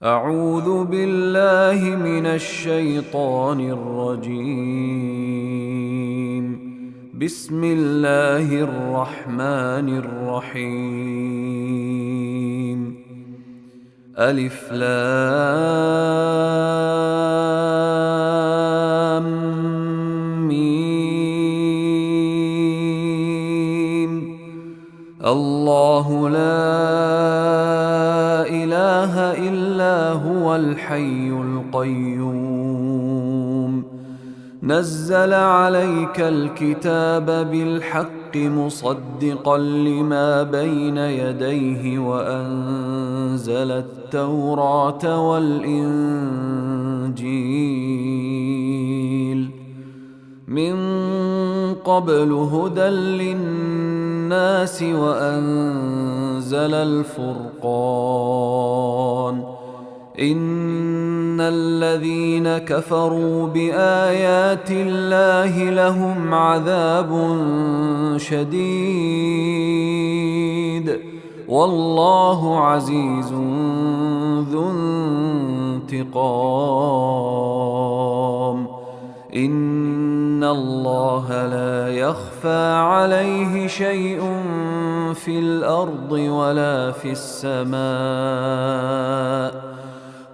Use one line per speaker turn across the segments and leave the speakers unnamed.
أعوذ بالله من الشيطان الرجيم. بسم الله الرحمن الرحيم. ألف لام ميم. الله لا إله إلا هو الحي القيوم. نزل عليك الكتاب بالحق مصدقا لما بين يديه وأنزل التوراة والإنجيل من قبل هدى للناس وأنزل الفرقان. إن الذين كفروا بآيات الله لهم عذاب شديد والله عزيز ذو انتقام. إن الله لا يخفى عليه شيء في الأرض ولا في السماء.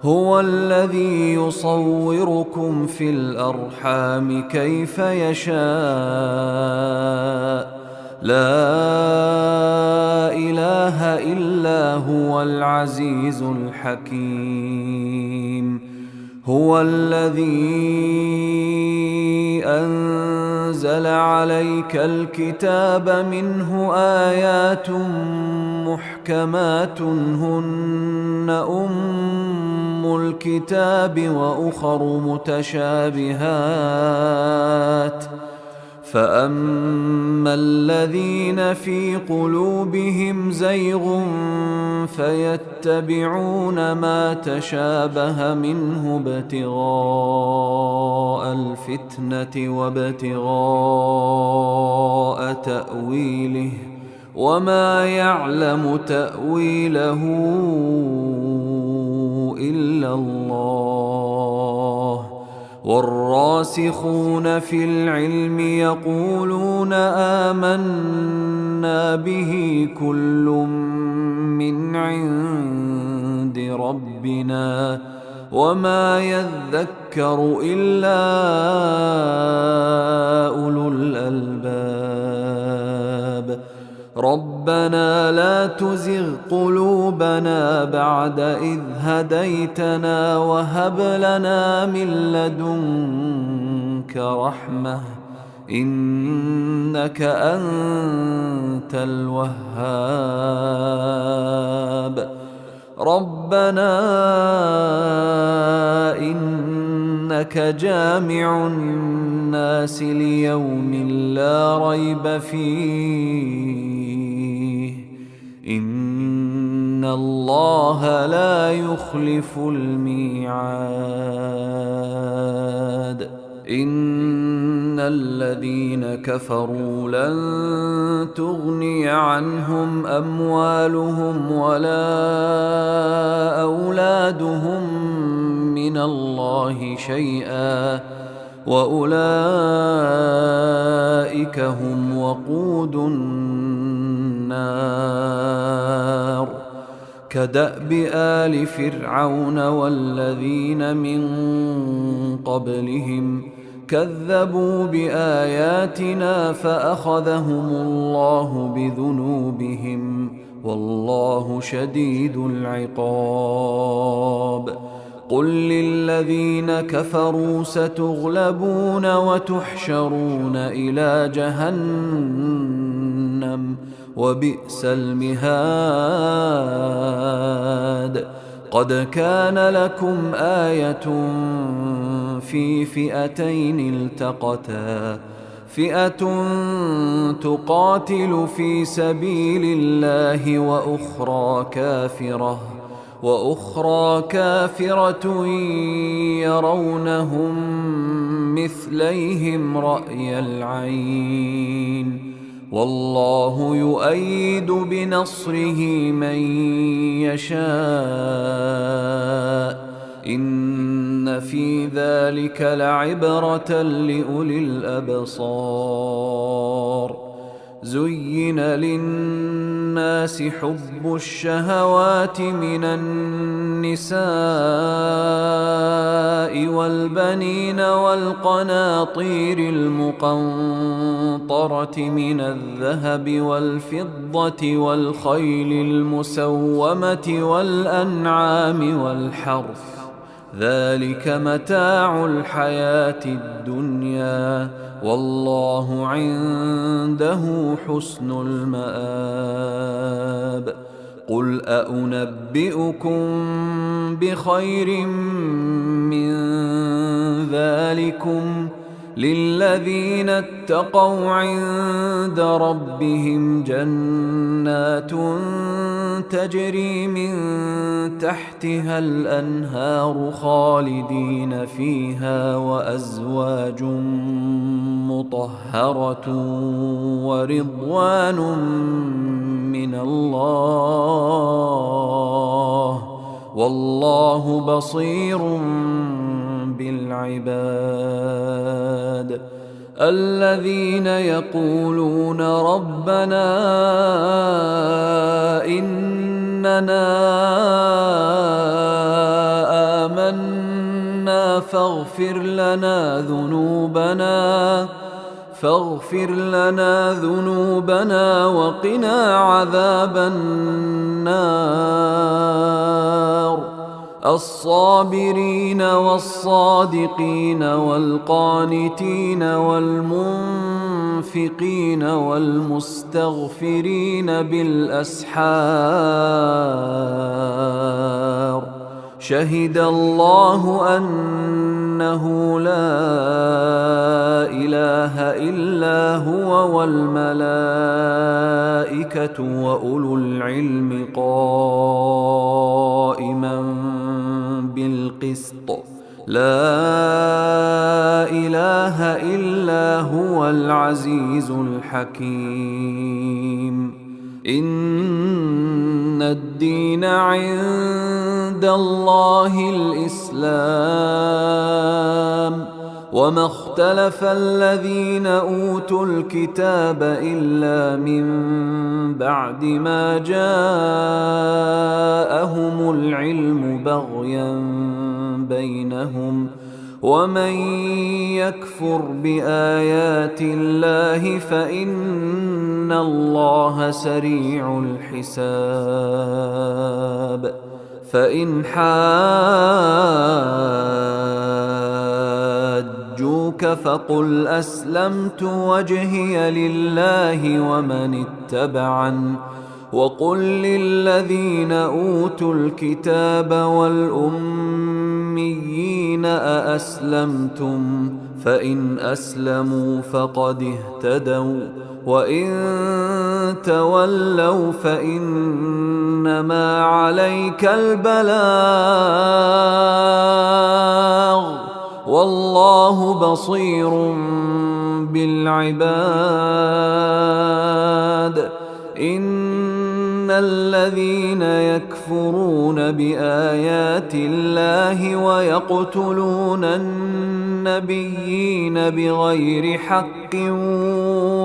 هو الذي يصوركم في الأرحام كيف يشاء. لا إله إلا هو العزيز الحكيم. هو الذي أنزل عليك الكتاب منه آيات محكمات هن أم الكتاب وأخر متشابهات. فأما الذين في قلوبهم زيغ فيتبعون ما تشابه منه ابتغاء الفتنة وابتغاء تأويله وما يعلم تأويله إلا الله. والراسخون في العلم يقولون آمنا به كل من عند ربنا وما يذكر إلا أولو الألباب. ربنا لا تزغ قلوبنا بعد إذ هديتنا وهب لنا من لدنك رحمة إنك أنت الوهاب. ربنا إنك جامع الناس ليوم لا ريب فيه إن الله لا يخلف الميعاد. إن الذين كفروا لن تغني عنهم أموالهم ولا أولادهم من الله شيئا وأولئك هم وقود النار. كدأب آل فرعون والذين من قبلهم كذبوا بآياتنا فأخذهم الله بذنوبهم والله شديد العقاب. قل للذين كفروا ستغلبون وتحشرون إلى جهنم وبئس المهاد. قد كان لكم آية في فئتين التقتا فئة تقاتل في سبيل الله وأخرى كافرة يرونهم مثليهم رأي العين والله يؤيد بنصره من يشاء إن في ذلك لعبرة لأولي الأبصار. زين للناس حب الشهوات من النساء والبنين والقناطير المقنطرة من الذهب والفضة والخيل المسومة والأنعام والحرث، ذلك متاع الحياة الدنيا، والله عنده حسن المآب. قل أنبئكم بخير من ذلكم للذين اتقوا عند ربهم جنات تجري من تحتها الأنهار خالدين فيها، وأزواج مطهرة ورضوان من الله، والله بصير بالعباد. الذين يقولون ربنا إننا آمنا فاغفر لنا ذنوبنا وقنا عذاب النار. الصابرين والصادقين والقانتين والمنفقين والمستغفرين بالأسحار. شهد الله أنه لا إله إلا هو والملائكة وأولو العلم قائما بالقسط، لا إله إلا هو العزيز الحكيم. إن الدين عند الله الإسلام، وما اختلف الذين أوتوا الكتاب إلا من بعد ما جاءهم العلم بغيا بينهم، ومن يكفر بآيات الله فإن الله سريع الحساب. فإن حاجوك فقل أسلمت وجهي لله ومن اتبعن، وقل للذين أوتوا الكتاب والأميين أأسلمتم؟ فإن أسلموا فقد اهتدوا، وإن تولوا فإنما عليك البلاغ، والله بصير بالعباد. إن الذين يكفرون بآيات الله ويقتلون النبيين بغير حق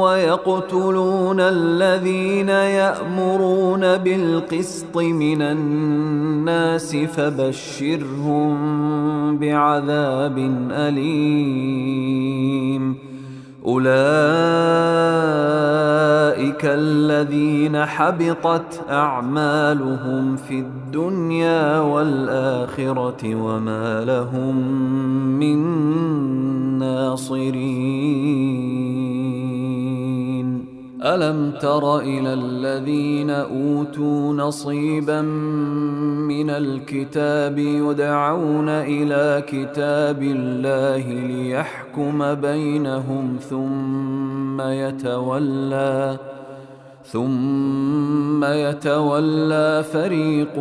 ويقتلون الذين يأمرون بالقسط من الناس فبشرهم بعذاب أليم. أولئك الذين حبطت أعمالهم في الدنيا والآخرة وما لهم من ناصرين. ألم تر إلى الذين أوتوا نصيبا من الكتاب يدعون إلى كتاب الله ليحكم بينهم ثم يتولى فريق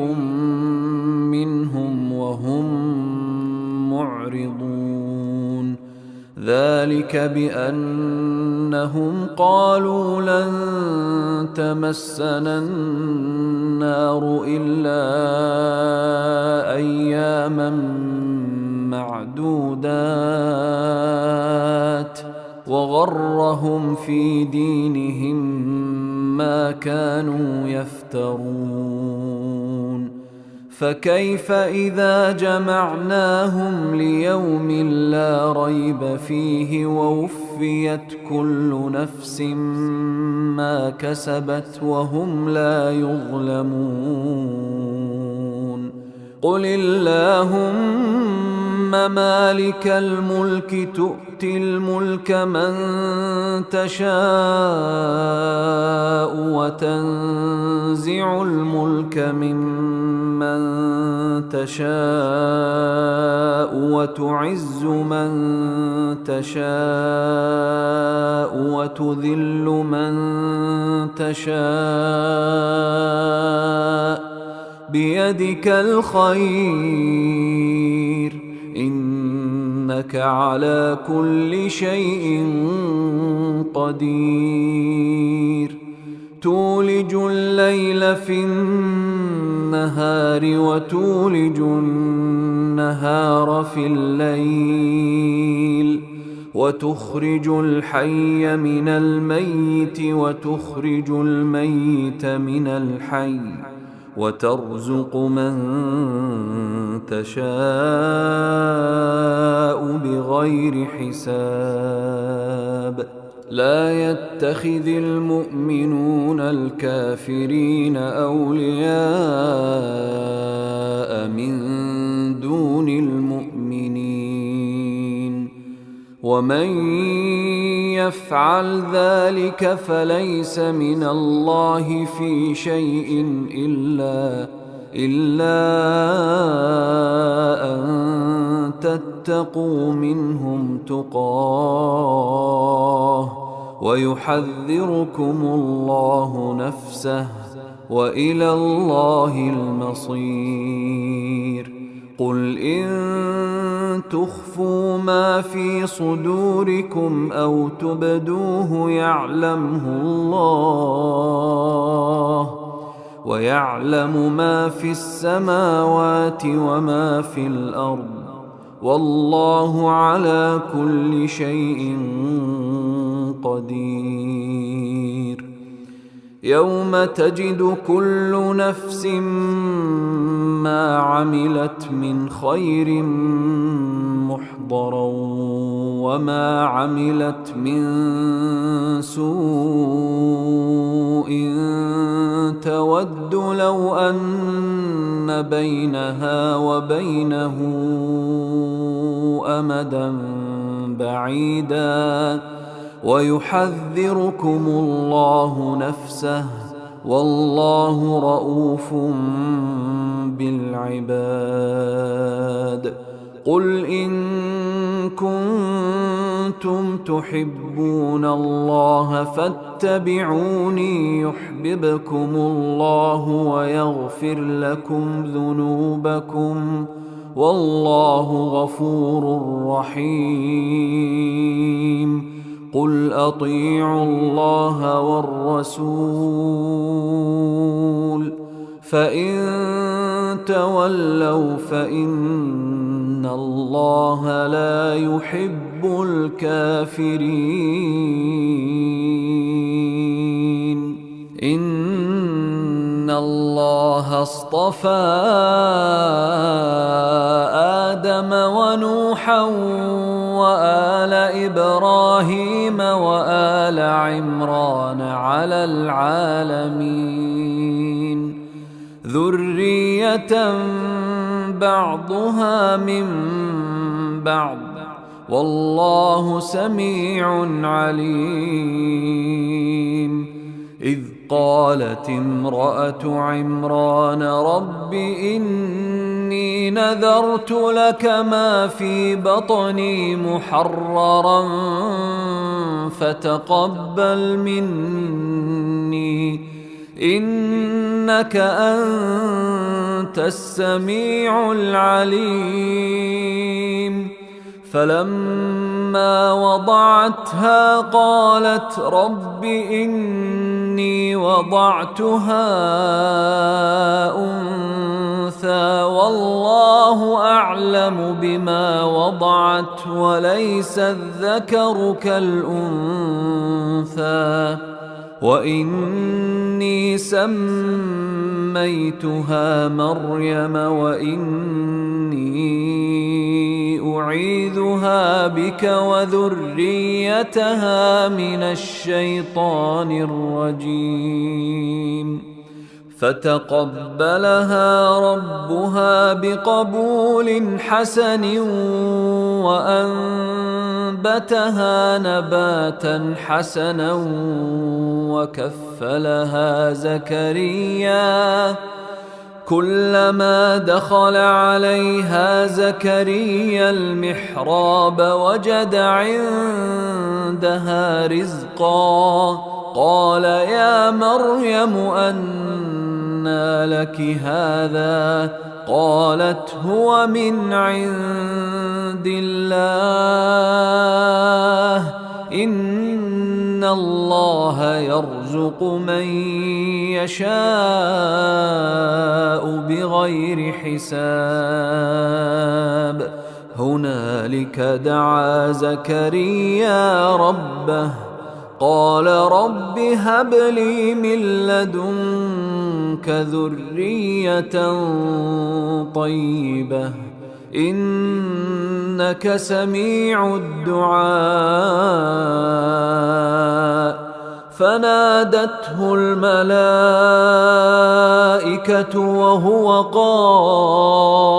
منهم وهم معرضون. ذلك بأنهم قالوا لن تمسنا النار إلا أياما معدودات وغرهم في دينهم ما كانوا يفترون فكيف إذا جمعناهم ليوم لا ريب فيه ووفيت كل نفس ما كسبت وهم لا يظلمون قل اللهم مالك الملك تؤتي الملك من تشاء وتنزع الملك ممن تشاء وتعز من تشاء وتذل من تشاء بيدك الخير إنك على كل شيء قدير تولج الليل في النهار وتولج النهار في الليل وتخرج الحي من الميت وتخرج الميت من الحي وترزق من تشاء بغير حساب لا يتخذ المؤمنون الكافرين أولياء من دون المؤمنين ومن يفعل ذلك فليس من الله في شيء إلا أن تتقوا منهم تقاه ويحذركم الله نفسه وإلى الله المصير قل إن تخفوا ما في صدوركم أو تبدوه يعلمه الله ويعلم ما في السماوات وما في الأرض والله على كل شيء قدير يوم تجد كل نفس ما عملت من خير محضرا وما عملت من سوء تود لو أن بينها وبينه أمدا بعيدا ويحذركم الله نفسه والله رؤوف بالعباد قل إن كنتم تحبون الله فاتبعوني يحببكم الله ويغفر لكم ذنوبكم والله غفور رحيم قل أطيعوا الله والرسول فإن تولوا فإن الله لا يحب الكافرين إن الله اصطفى آدم ونوحا وآل إبراهيم وآل عمران على العالمين ذرية بعضها من بعض والله سميع عليم إذ قالت امرأة عمران رب إني نذرت لك ما في بطني محررا فتقبل مني إنك أنت السميع العليم فلما وضعتها قالت رب إني وضعتها أنثى والله أعلم بما وضعت وليس الذكر كالأنثى وإني سميتها مريم وإني أعيذها بك وذريتها من الشيطان الرجيم فتقبلها ربها بقبول حسن وأنبتها نباتا حسنا وكفلها زكريا كلما دخل عليها زكريا المحراب وجد عندها رزقا قال يا مريم أنى لك هذا قالت هو من عند الله إن الله يرزق من يشاء بغير حساب هنالك دعا زكريا ربه قال رب هب لي من لدنك ذرية طيبة إنك سميع الدعاء فنادته الملائكة وهو قائم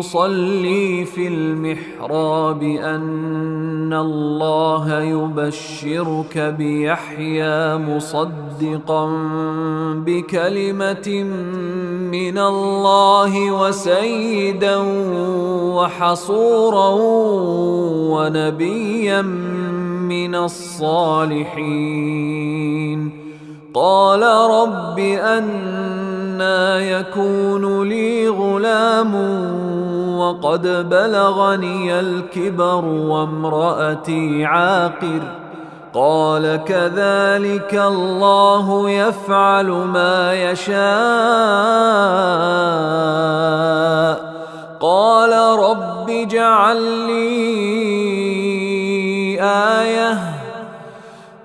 يصلي في المحراب أن الله يبشرك بيحيى مصدقا بكلمة من الله وسيدا وحصورا ونبيا من الصالحين قال رب أنى يكون لي غلام وقد بلغني الكبر وامرأتي عاقر قال كذلك الله يفعل ما يشاء قال رب اجعل لي آية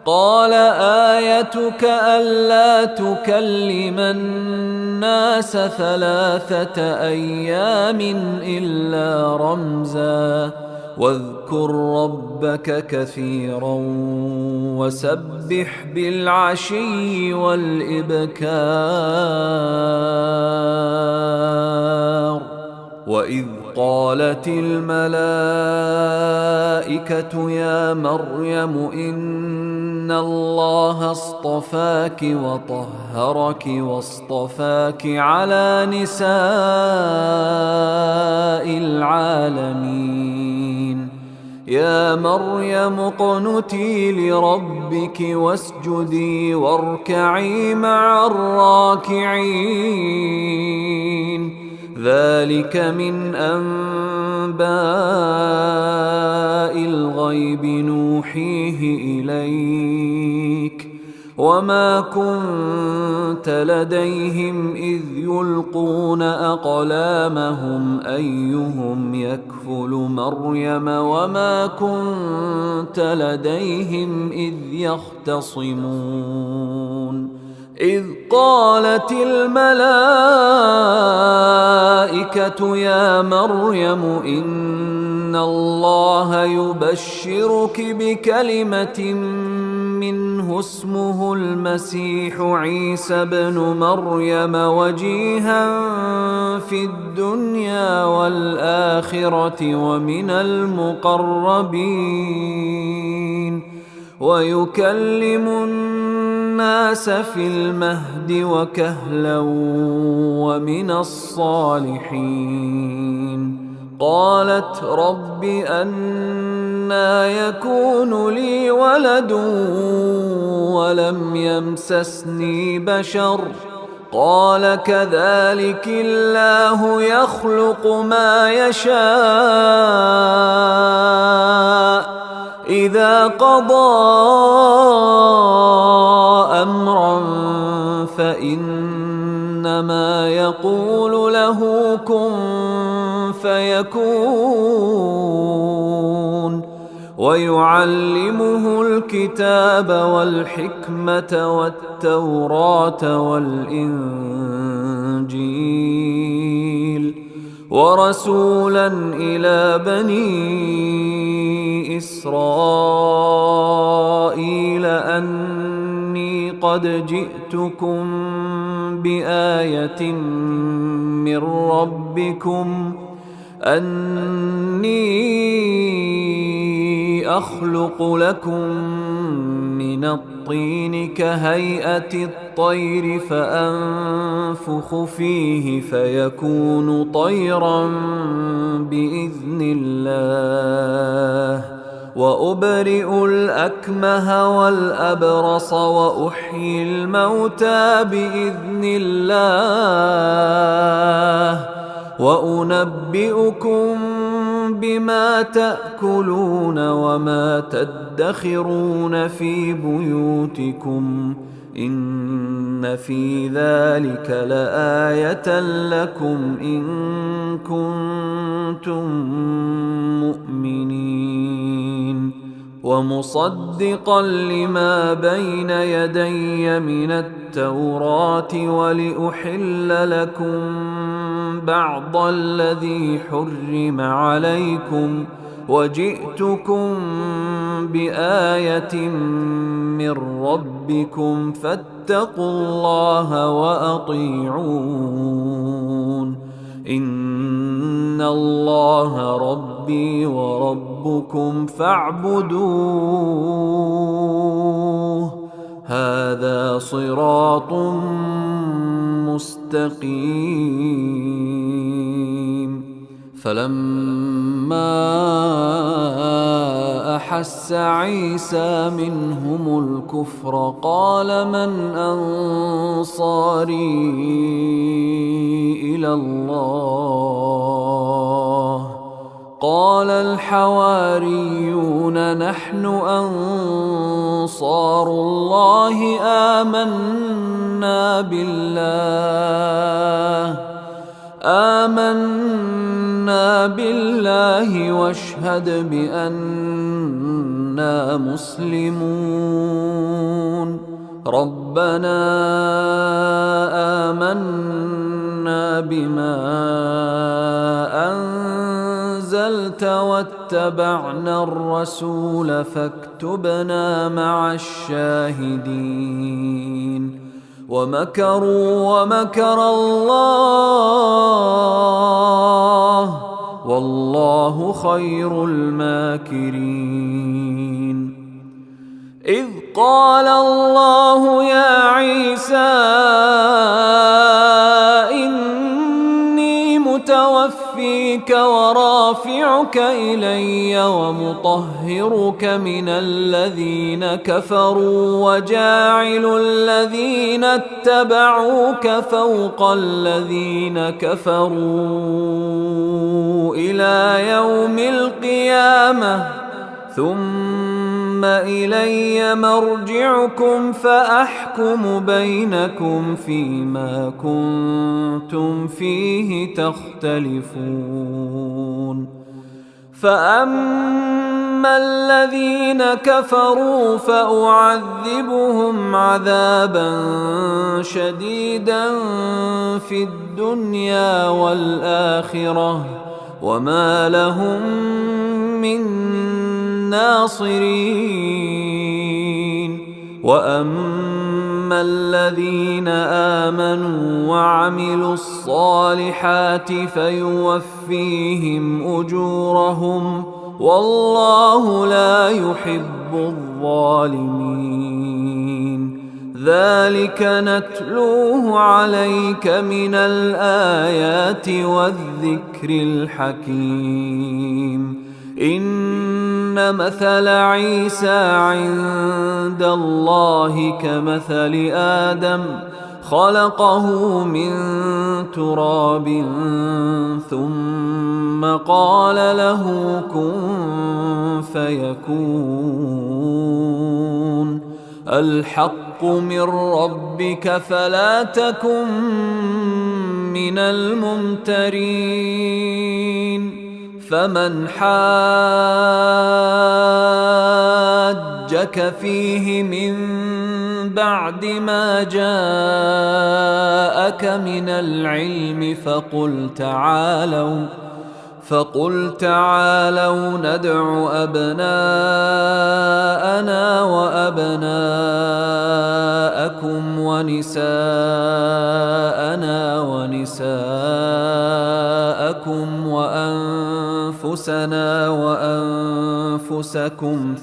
قال آيتك ألا تكلم الناس 3 أيام إلا رمزا واذكر ربك كثيرا وسبح بالعشي والإبكار وإذ قالت الملائكة يا مريم إن الله اصطفاك وطهرك واصطفاك على نساء العالمين يا مريم اقنتي لربك واسجدي واركعي مع الراكعين ذلك من أنباء الغيب نوحيه إليك وما كنت لديهم إذ يلقون أقلامهم أيهم يكفل مريم وما كنت لديهم إذ يختصمون إذ قالت الملائكة يا مريم إن الله يبشرك بكلمة منه اسمه المسيح عيسى بن مريم وجيها في الدنيا والآخرة ومن المقربين ويكلم الناس في المهد وكهلا ومن الصالحين قالت رب أنى يكون لي ولد ولم يمسسني بشر قال كذلك الله يخلق ما يشاء إذا قضى أمرا فإنما يقول له كن فيكون ويعلمه الكتاب والحكمة والتوراة والإنجيل ورسولا إلى بني إسرائيل أني قد جئتكم بآية من ربكم أني أخلق لكم من الطين كهيئة الطير فأنفخ فيه فيكون طيرا بإذن الله وأبرئ الأكمه والأبرص وأحيي الموتى بإذن الله وأنبئكم بما تأكلون وما تدخرون في بيوتكم إن في ذلك لآية لكم إن كنتم مؤمنين ومصدقا لما بين يدي من التوراة ولأحل لكم بعض الذي حرم عليكم وجئتكم بآية من ربكم فاتقوا الله وأطيعون إن الله ربي وربكم فاعبدوه هذا صراط مستقيم فلما أحس عيسى منهم الكفر قال من أنصاري إلى الله قال الحواريون نحن أنصار الله آمنا بالله واشهد بأننا مسلمون ربنا آمنا بما أنزلت واتبعنا الرسول فاكتبنا مع الشاهدين ومكروا ومكر الله والله خير الماكرين إذ قال الله يا عيسى إني متوفيك ورافعك إلي ومطهرك من الذين كفروا وجاعل الذين اتبعوك فوق الذين كفروا إلى يوم القيامة ثم إلي مرجعكم فأحكم بينكم فيما كنتم فيه تختلفون فأما الذين كفروا فأعذبهم عذابا شديدا في الدنيا والآخرة وما لهم من ناصرين وأما الذين آمنوا وعملوا الصالحات فيوفيهم أجورهم والله لا يحب الظالمين ذلك نتلوه عليك من الآيات والذكر الحكيم إن مثل عيسى عند الله كمثل آدم خلقه من تراب ثم قال له كن فيكون الحق من ربك فلا تكن من الممترين فمن حاجك فيه من بعد ما جاءك من العلم فقل تعالوا ندع أبناءنا وأبناءكم ونساءنا ونساءكم وأنفسنا وأنفسكم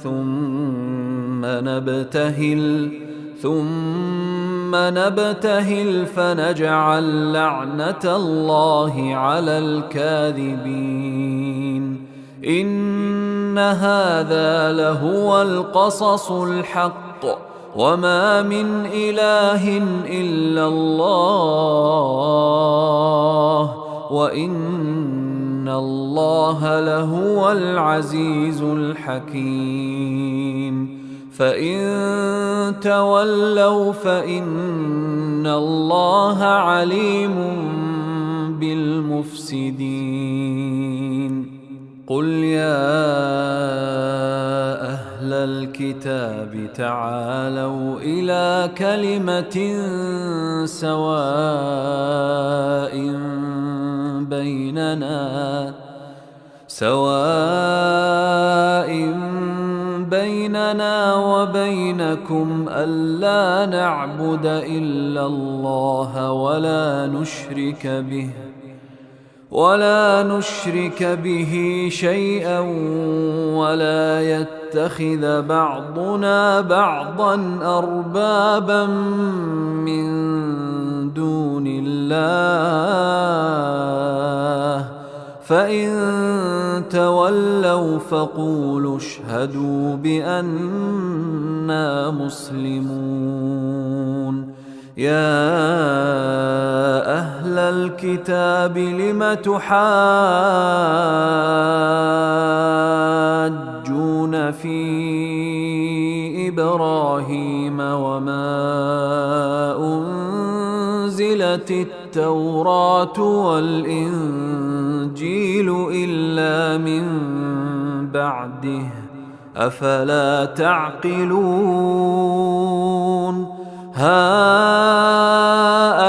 ثم نبتهل فنجعل لعنة الله على الكاذبين إن هذا لهو القصص الحق وما من إله إلا الله وإن الله لهو العزيز الحكيم فإن تولوا فإن الله عليم بالمفسدين قل يا أهل الكتاب تعالوا إلى كلمة سواء بيننا وبينكم ألا نعبد إلا الله ولا نشرك به شيئا ولا يتخذ بعضنا بعضا أربابا من دون الله فإن تولوا فقولوا اشهدوا بأننا مسلمون يا أهل الكتاب لم تحاجون في إبراهيم وما أنزلت التوراة والإنجيل إلا من بعده أفلا تعقلون ها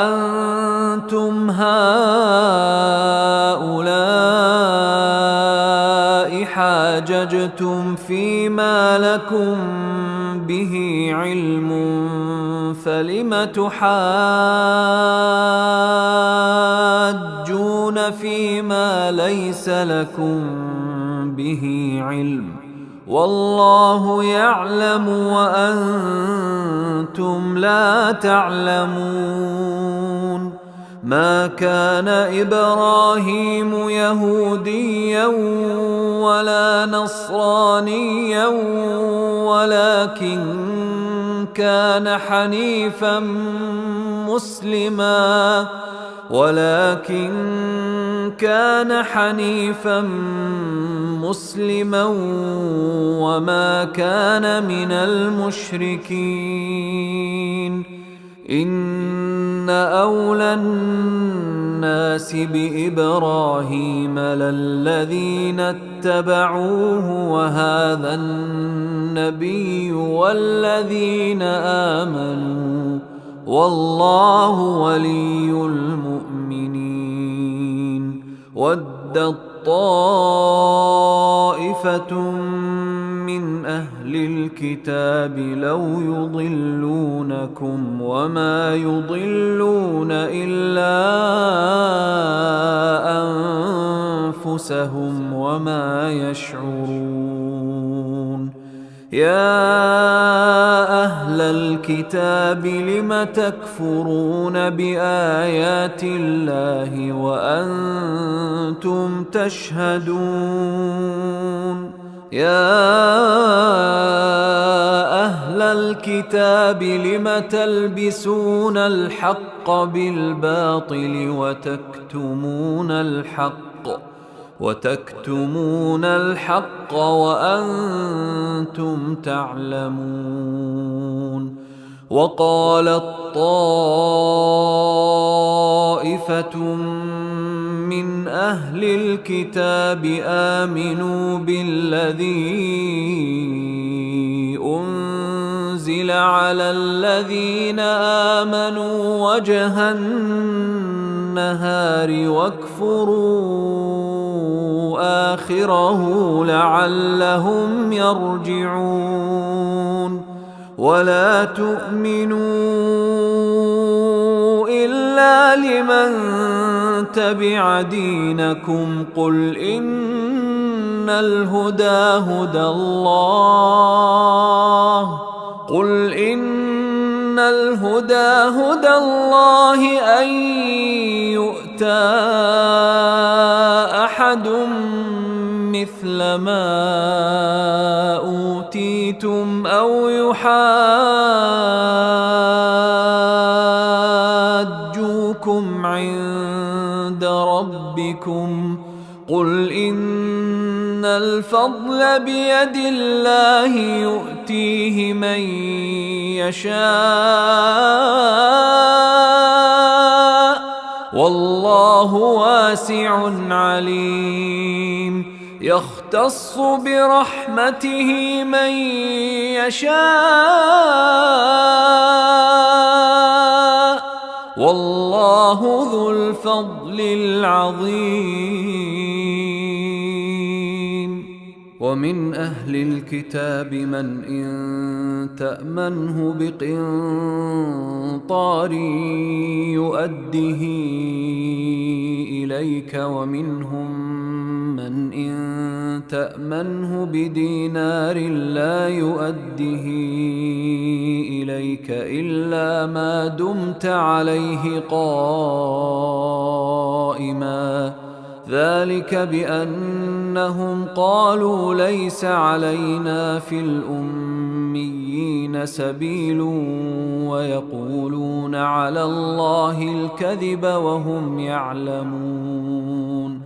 أنتم هؤلاء حاججتم فيما لكم به علم فلم تحاجون فيما ليس لكم به علم والله يعلم وأنتم لا تعلمون ما كان إبراهيم يهوديا ولا نصرانيا ولكن كان حنيفا مسلما وما كان من المشركين إن أولى الناس بإبراهيم للذين اتبعوه وهذا النبي والذين آمنوا والله ولي المؤمنين ودت طائفة من أهل الكتاب لو يضلونكم وما يضلون إلا أنفسهم وما يشعرون يا أهل الكتاب لم تكفرون بآيات الله وأنتم تشهدون يا أهل الكتاب لم تلبسون الحق بالباطل وتكتمون الحق وأنتم تعلمون. وقالت طائفة من أهل الكتاب آمنوا بالذي أنزل على الذين آمنوا وجه النهار واكفروا آخره لعلهم يرجعون. ولا تؤمنوا إلا لمن تبع دينكم قل إن الهدى هدى الله أن يؤتى أحد مثل ما أوتيتم أو يحاجوكم عند ربكم قل إن الفضل بيد الله يؤتيه من يشاء والله واسع عليم. يختص برحمته من يشاء والله ذو الفضل العظيم. ومن أهل الكتاب من إن تأمنه بقنطار يؤده إليك ومنهم من إن تأمنه بدينار لا يؤده إليك إلا ما دمت عليه قائما ذلك بأنهم قالوا ليس علينا في الأميين سبيل ويقولون على الله الكذب وهم يعلمون.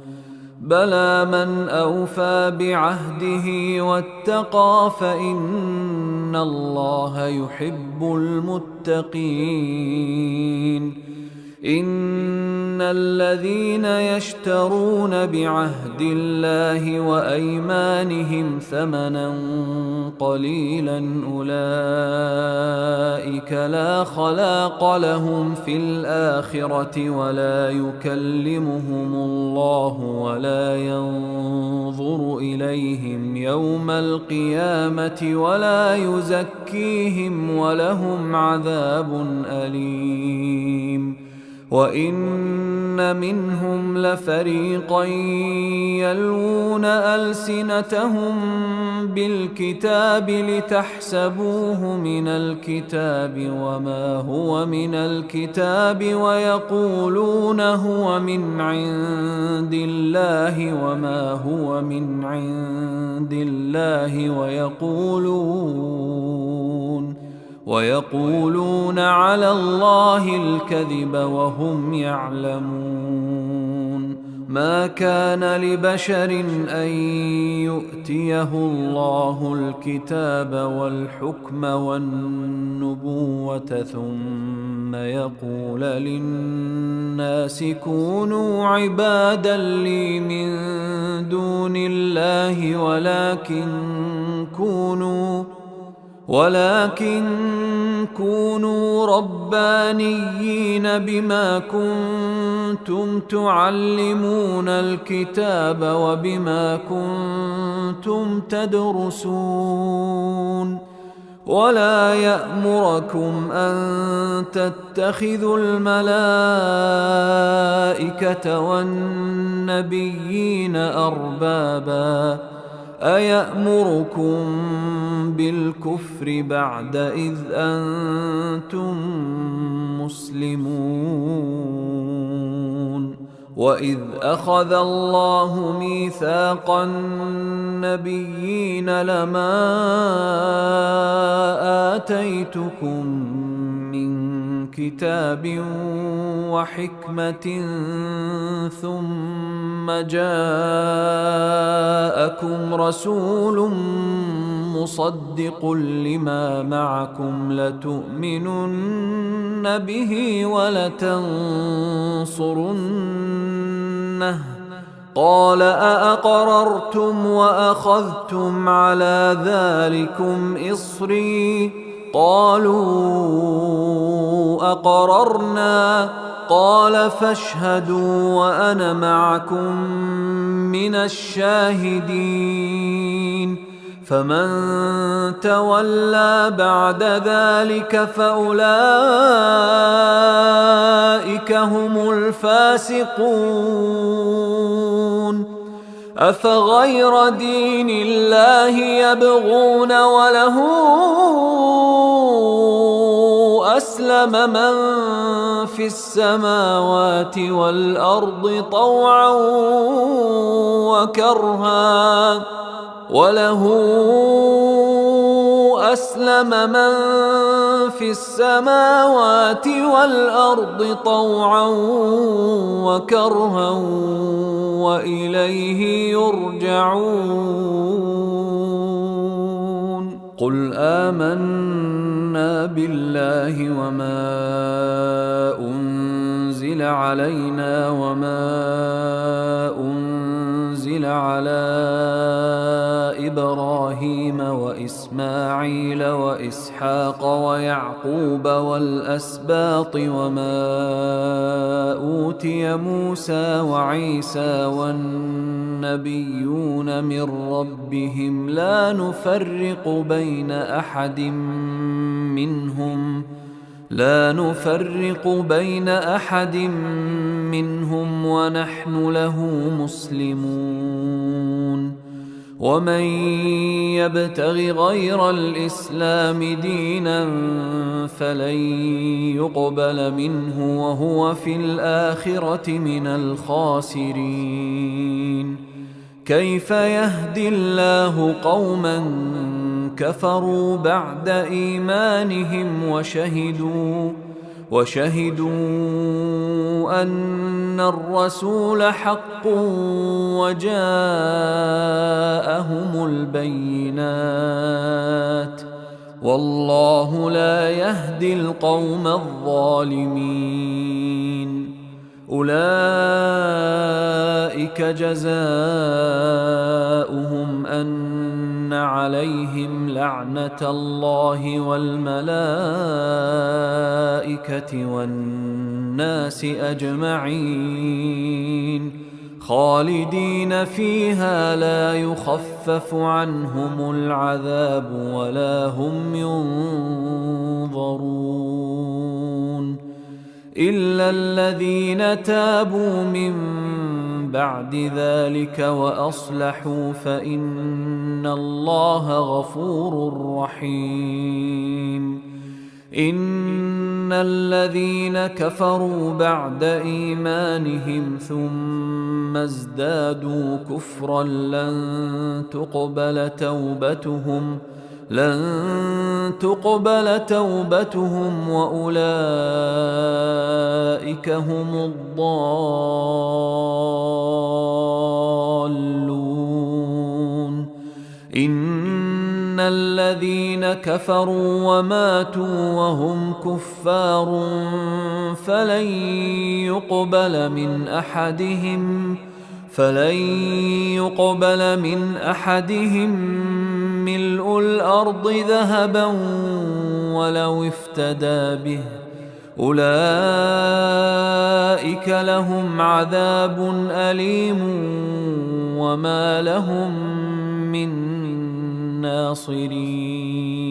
بلى من أوفى بعهده واتقى فإن الله يحب المتقين. إن الذين يشترون بعهد الله وأيمانهم ثمنا قليلا أولئك لا خلاق لهم في الآخرة ولا يكلمهم الله ولا ينظر إليهم يوم القيامة ولا يزكيهم ولهم عذاب أليم. وإن منهم لفريقا يلوون ألسنتهم بالكتاب لتحسبوه من الكتاب وما هو من الكتاب ويقولون هو من عند الله وما هو من عند الله ويقولون على الله الكذب وهم يعلمون. ما كان لبشر أن يؤتيه الله الكتاب والحكم والنبوة ثم يقول للناس كونوا عبادا لي من دون الله ولكن كونوا ربانيين بما كنتم تعلمون الكتاب وبما كنتم تدرسون. ولا يأمركم أن تتخذوا الملائكة والنبيين أربابا أيأمركم بالكفر بعد إذ أنتم مسلمون. وإذ أخذ الله ميثاق النبيين لما آتيتكم من كتاب وحكمة ثم جاءكم رسول مصدق لما معكم لتؤمنن به ولتنصرنه قال أأقررتم وأخذتم على ذلكم إصري قالوا أقررنا قال فاشهدوا وأنا معكم من الشاهدين فمن تولى بعد ذلك فأولئك هم الفاسقون أفغير دين الله يبغون وله أسلم من في السماوات والأرض طوعا وكرها وإليه يرجعون قل آمنا بالله وما أنزل علينا وما أنزل على إبراهيم وإسماعيل وإسحاق ويعقوب والأسباط وما أوتي موسى وعيسى والنبيون من ربهم لا نفرق بين أحد منهم ونحن له مسلمون ومن يبتغ غير الإسلام دينا فلن يقبل منه وهو في الآخرة من الخاسرين كيف يهدي الله قوما كفروا بعد إيمانهم وشهدوا أن الرسول حق وجاءهم البينات والله لا يهدي القوم الظالمين أولئك جزاؤهم أن عليهم لعنة الله والملائكة والناس أجمعين خالدين فيها لا يخفف عنهم العذاب ولا هم ينظرون إلا الذين تابوا من بعد ذلك وأصلحوا فإن الله غفور رحيم إن الذين كفروا بعد إيمانهم ثم ازدادوا كفرا لن تقبل توبتهم وأولئك هم الضالون إن الذين كفروا وماتوا وهم كفار فلن يقبل من أحدهم ملء الأرض ذهبا ولو افتدى به أولئك لهم عذاب أليم وما لهم من ناصرين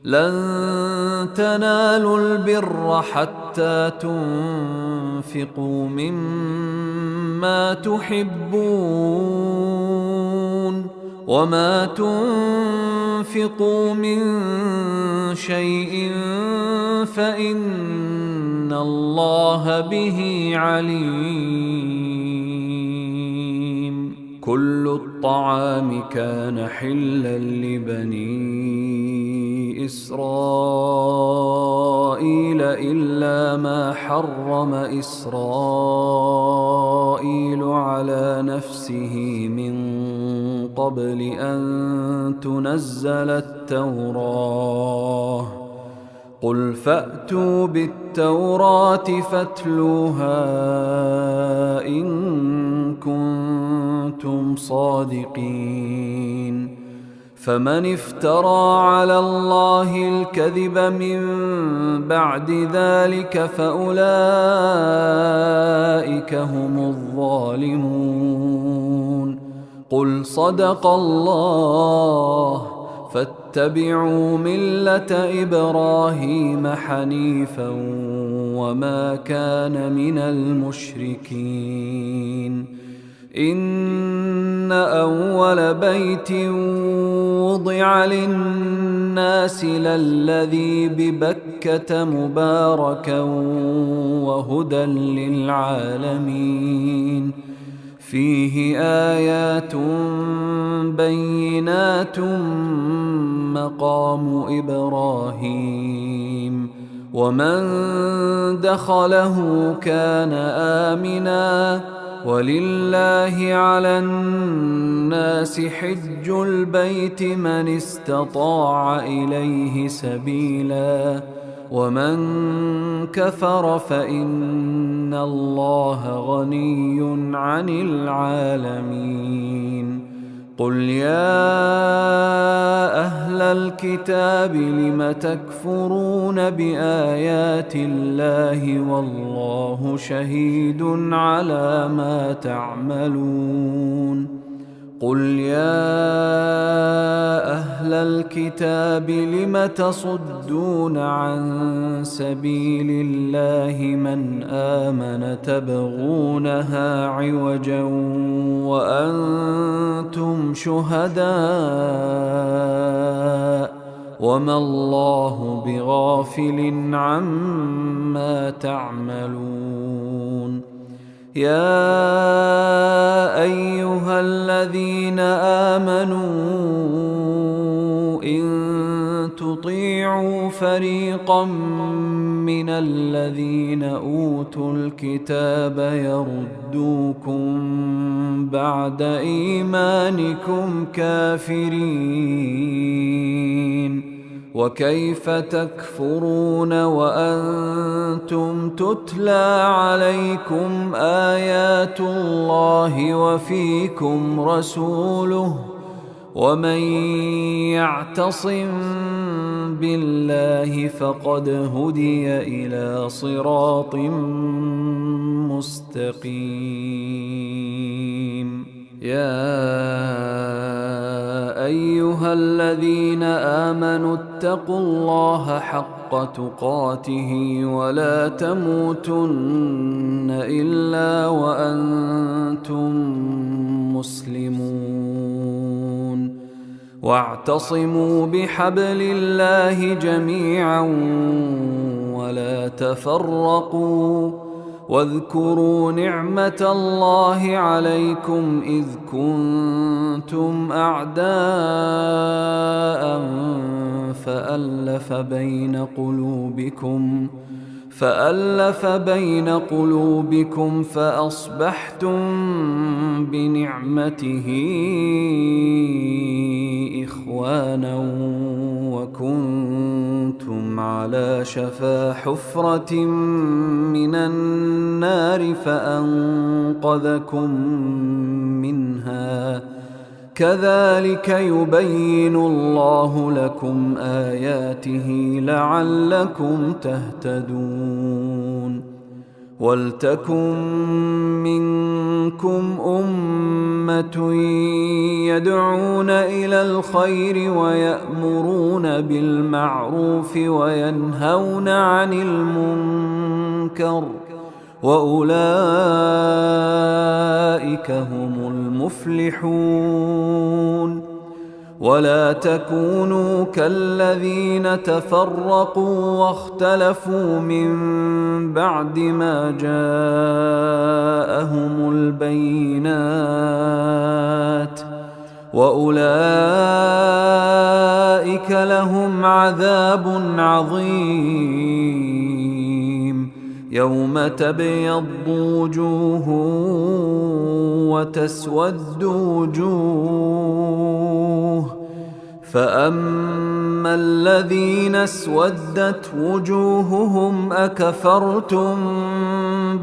لن تنالوا البر حتى تنفقوا مما تحبون وما تنفقوا من شيء فإن الله به عليم. كل الطعام كان حلا لبني إسرائيل إلا ما حرم إسرائيل على نفسه من قبل أن تنزل التوراة. قل فأتوا بالتوراة فاتلوها إن كنتم صادقين. فمن افترى على الله الكذب من بعد ذلك فأولئك هم الظالمون. قل صدق الله فاتبعوا ملة إبراهيم حنيفا وما كان من المشركين. إن أول بيت وضع للناس للذي ببكة مباركا وهدى للعالمين. فيه آيات بينات مقام إبراهيم ومن دخله كان آمنا. ولله على الناس حج البيت من استطاع إليه سبيلا ومن كفر فإن الله غني عن العالمين. قل يا أهل الكتاب لم تكفرون بآيات الله والله شهيد على ما تعملون. قل يا أهل الكتاب لم تصدون عن سبيل الله من آمن تبغونها عوجا وأنتم شهداء وما الله بغافل عما تعملون. يا أيها الذين آمنوا إن تطيعوا فريقا من الذين أوتوا الكتاب يردوكم بعد إيمانكم كافرين. وكيف تكفرون وأنتم تتلى عليكم آيات الله وفيكم رسوله ومن يعتصم بالله فقد هدي إلى صراط مستقيم. يا أيها الذين آمنوا اتقوا الله حق تقاته ولا تموتن إلا وأنتم مسلمون. واعتصموا بحبل الله جميعا ولا تفرقوا. واذكروا نعمة الله عليكم إذ كنتم أعداء فألف بين قلوبكم فأصبحتم بنعمته إخوانا وكنتم على شفا حفرة من النار فأنقذكم منها. كذلك يبين الله لكم آياته لعلكم تهتدون. ولتكن منكم أمة يدعون إلى الخير ويأمرون بالمعروف وينهون عن المنكر وأولئك هم المفلحون. ولا تكونوا كالذين تفرقوا واختلفوا من بعد ما جاءهم البينات وأولئك لهم عذاب عظيم يوم تبيض وجوه وتسود وجوه فأما الذين اسودت وجوههم أكفرتم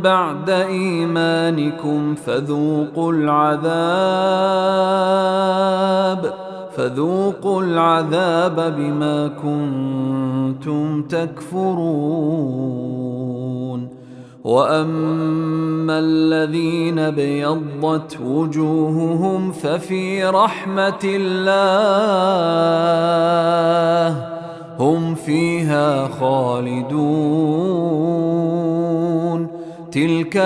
بعد إيمانكم فذوقوا العذاب بما كنتم تكفرون وأما الذين ابيضت وجوههم ففي رحمة الله هم فيها خالدون تلك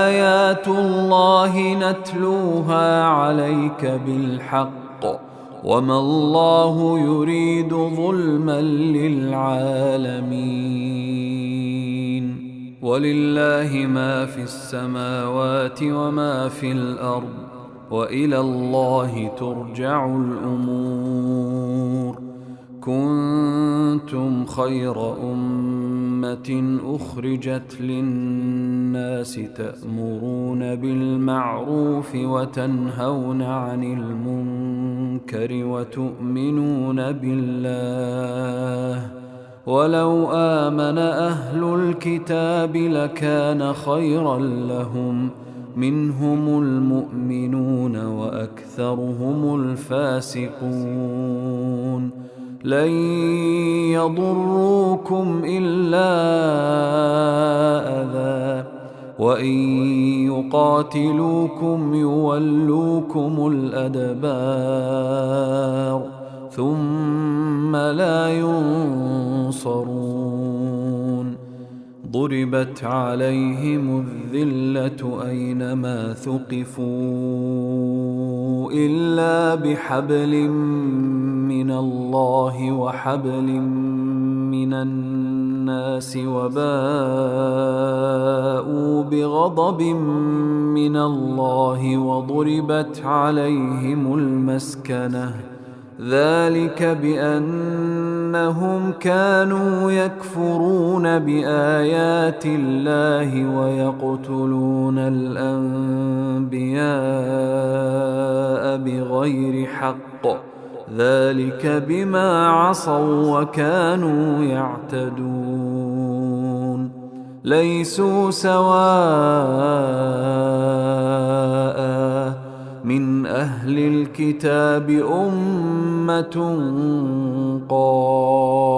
آيات الله نتلوها عليك بالحق وما الله يريد ظلما للعالمين ولله ما في السماوات وما في الأرض وإلى الله ترجع الأمور كنتم خير أمة أخرجت للناس تأمرون بالمعروف وتنهون عن المنكر وتؤمنون بالله ولو آمن أهل الكتاب لكان خيرا لهم منهم المؤمنون وأكثرهم الفاسقون لن يضروكم إلا أذى وإن يقاتلوكم يولوكم الأدبار ثم لا ينصرون ضربت عليهم الذلة أينما ثقفوا إلا بحبل من الله وحبل من الناس وباءوا بغضب من الله وضربت عليهم المسكنة ذلك بأنهم كانوا يكفرون بآيات الله ويقتلون الأنبياء بغير حق ذلك بما عصوا وكانوا يعتدون ليسوا سواء من أهل الكتاب أمة قائمة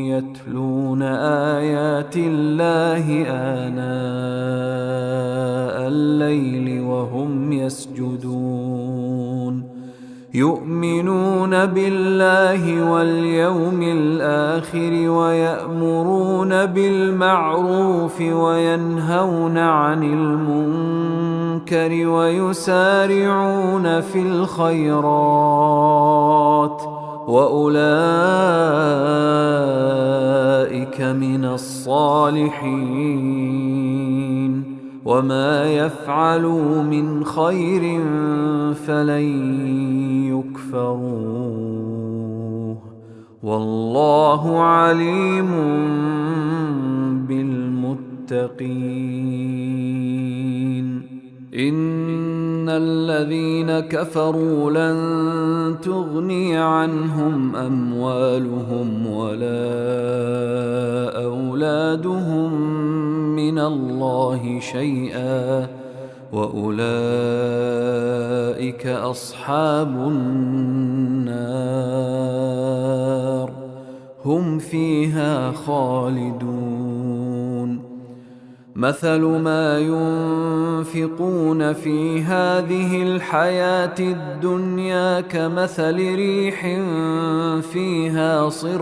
يتلون آيات الله آناء الليل وهم يسجدون يؤمنون بالله واليوم الآخر ويأمرون بالمعروف وينهون عن المنكر ويسارعون في الخيرات وأولئك من الصالحين وما يفعلوا من خير فلن يكفروه والله عليم بالمتقين إن الذين كفروا لن تغني عنهم أموالهم ولا أولادهم من الله شيئا وأولئك أصحاب النار هم فيها خالدون مثل ما ينفقون في هذه الحياة الدنيا كمثل ريح فيها صر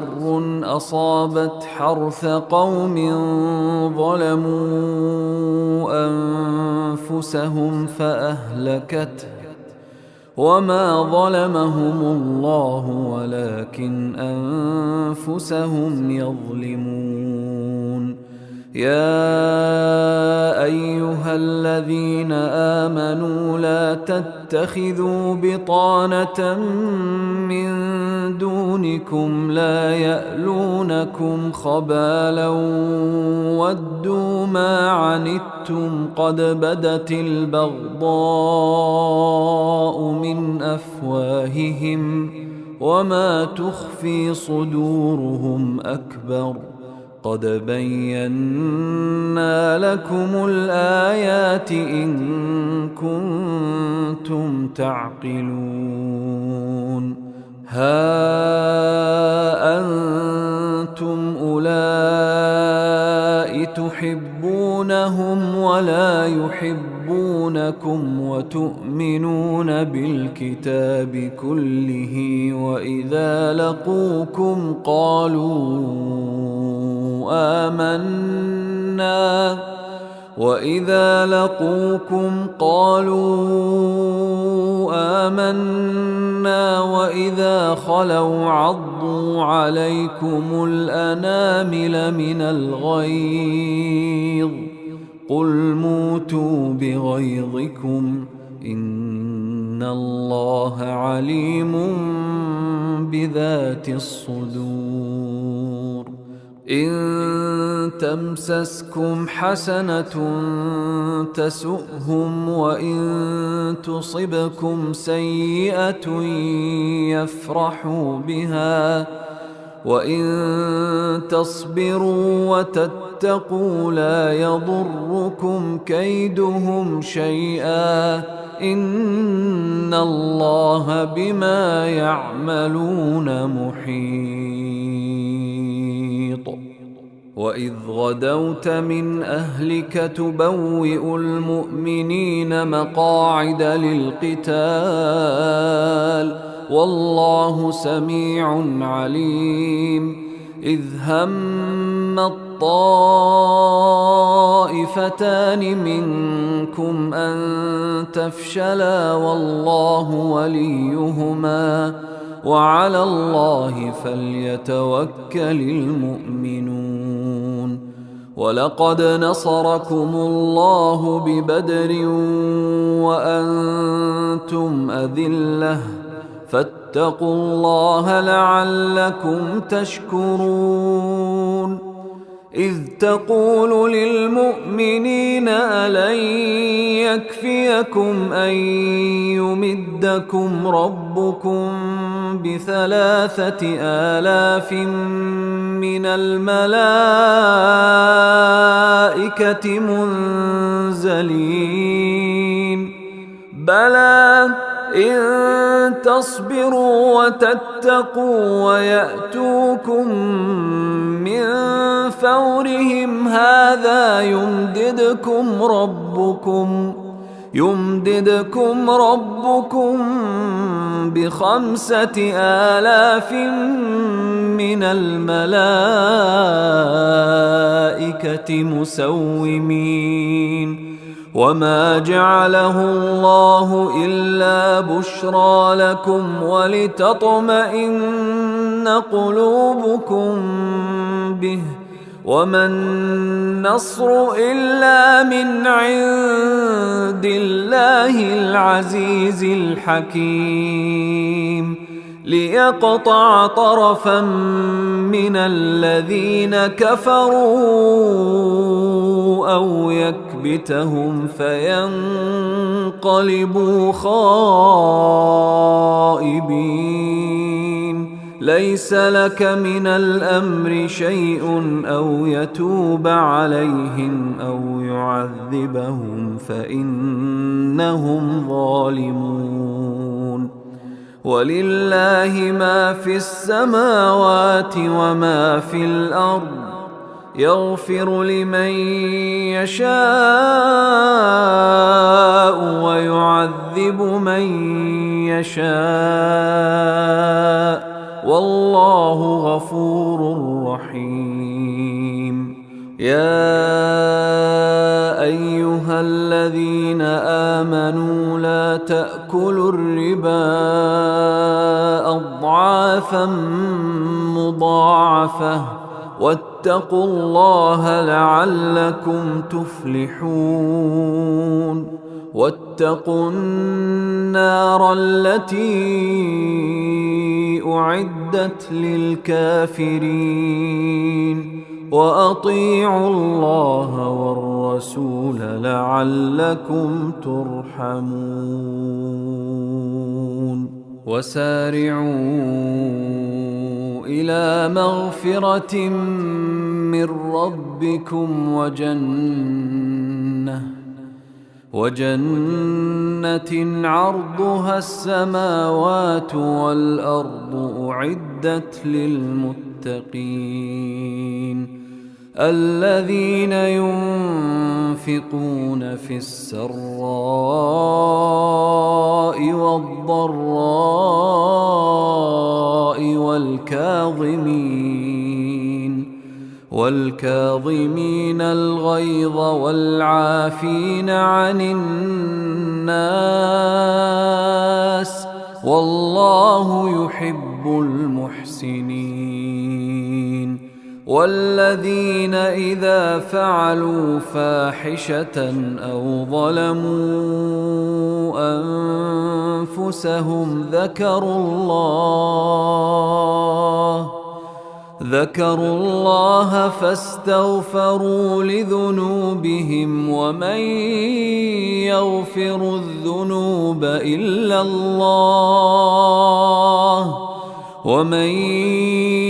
أصابت حرث قوم ظلموا أنفسهم فأهلكته وما ظلمهم الله ولكن أنفسهم يظلمون. يا أيها الذين آمنوا لا تتخذوا بطانة من دونكم لا يألونكم خبالا ودوا ما عنتم قد بدت البغضاء من أفواههم وما تخفي صدورهم أكبر قد بينا لكم الآيات إن كنتم تعقلون. ها أنتم أولئك تحبونهم ولا يحبونكم وتؤمنون بالكتاب كله وإذا لقوكم قالوا آمنا وإذا خلوا عضوا عليكم الأنامل من الغيظ قل موتوا بغيظكم إن الله عليم بذات الصدور. إن تمسسكم حسنة تسؤهم وإن تصبكم سيئة يفرحوا بها وإن تصبروا وتتقوا لا يضركم كيدهم شيئا إن الله بما يعملون محيط. وإذ غدوت من أهلك تبوئ المؤمنين مقاعد للقتال والله سميع عليم. إذ هم الطائفتان منكم أن تفشلا والله وليهما وعلى الله فليتوكل المؤمنون. ولقد نصركم الله ببدر وأنتم أذلة فاتقوا الله لعلكم تشكرون. إذ تقول للمؤمنين ألن يكفيكم أن يمدكم ربكم ب3,000 من الملائكة منزلين بلى إن تصبروا وتتقوا ويأتوكم من فورهم هذا يمددكم ربكم ب5,000 من الملائكة مسومين. وما جعله الله إلا بشرى لكم ولتطمئن قلوبكم به وما النصر إلا من عند الله العزيز الحكيم. ليقطع طرفا من الذين كفروا أو يكبتهم فينقلبوا خائبين. ليس لك من الأمر شيء أو يتوب عليهم أو يعذبهم فإنهم ظالمون. ولله ما في السماوات وما في الأرض يغفر لمن يشاء ويعذب من يشاء والله غفور رحيم. يا أيها أيها الذين آمنوا لا تأكلوا الربا أضعافا مضاعفة واتقوا الله لعلكم تفلحون واتقوا النار التي أعدت للكافرين وأطيعوا الله والرسول لعلكم ترحمون وسارعوا إلى مغفرة من ربكم وجنة عرضها السماوات والأرض أعدت للمتقين الذين ينفقون في السراء والضراء والكاظمين الغيظ والعافين عن الناس والله يحب المحسنين والذين إذا فعلوا فاحشة أو ظلموا أنفسهم ذكروا الله فاستغفروا لذنوبهم ومن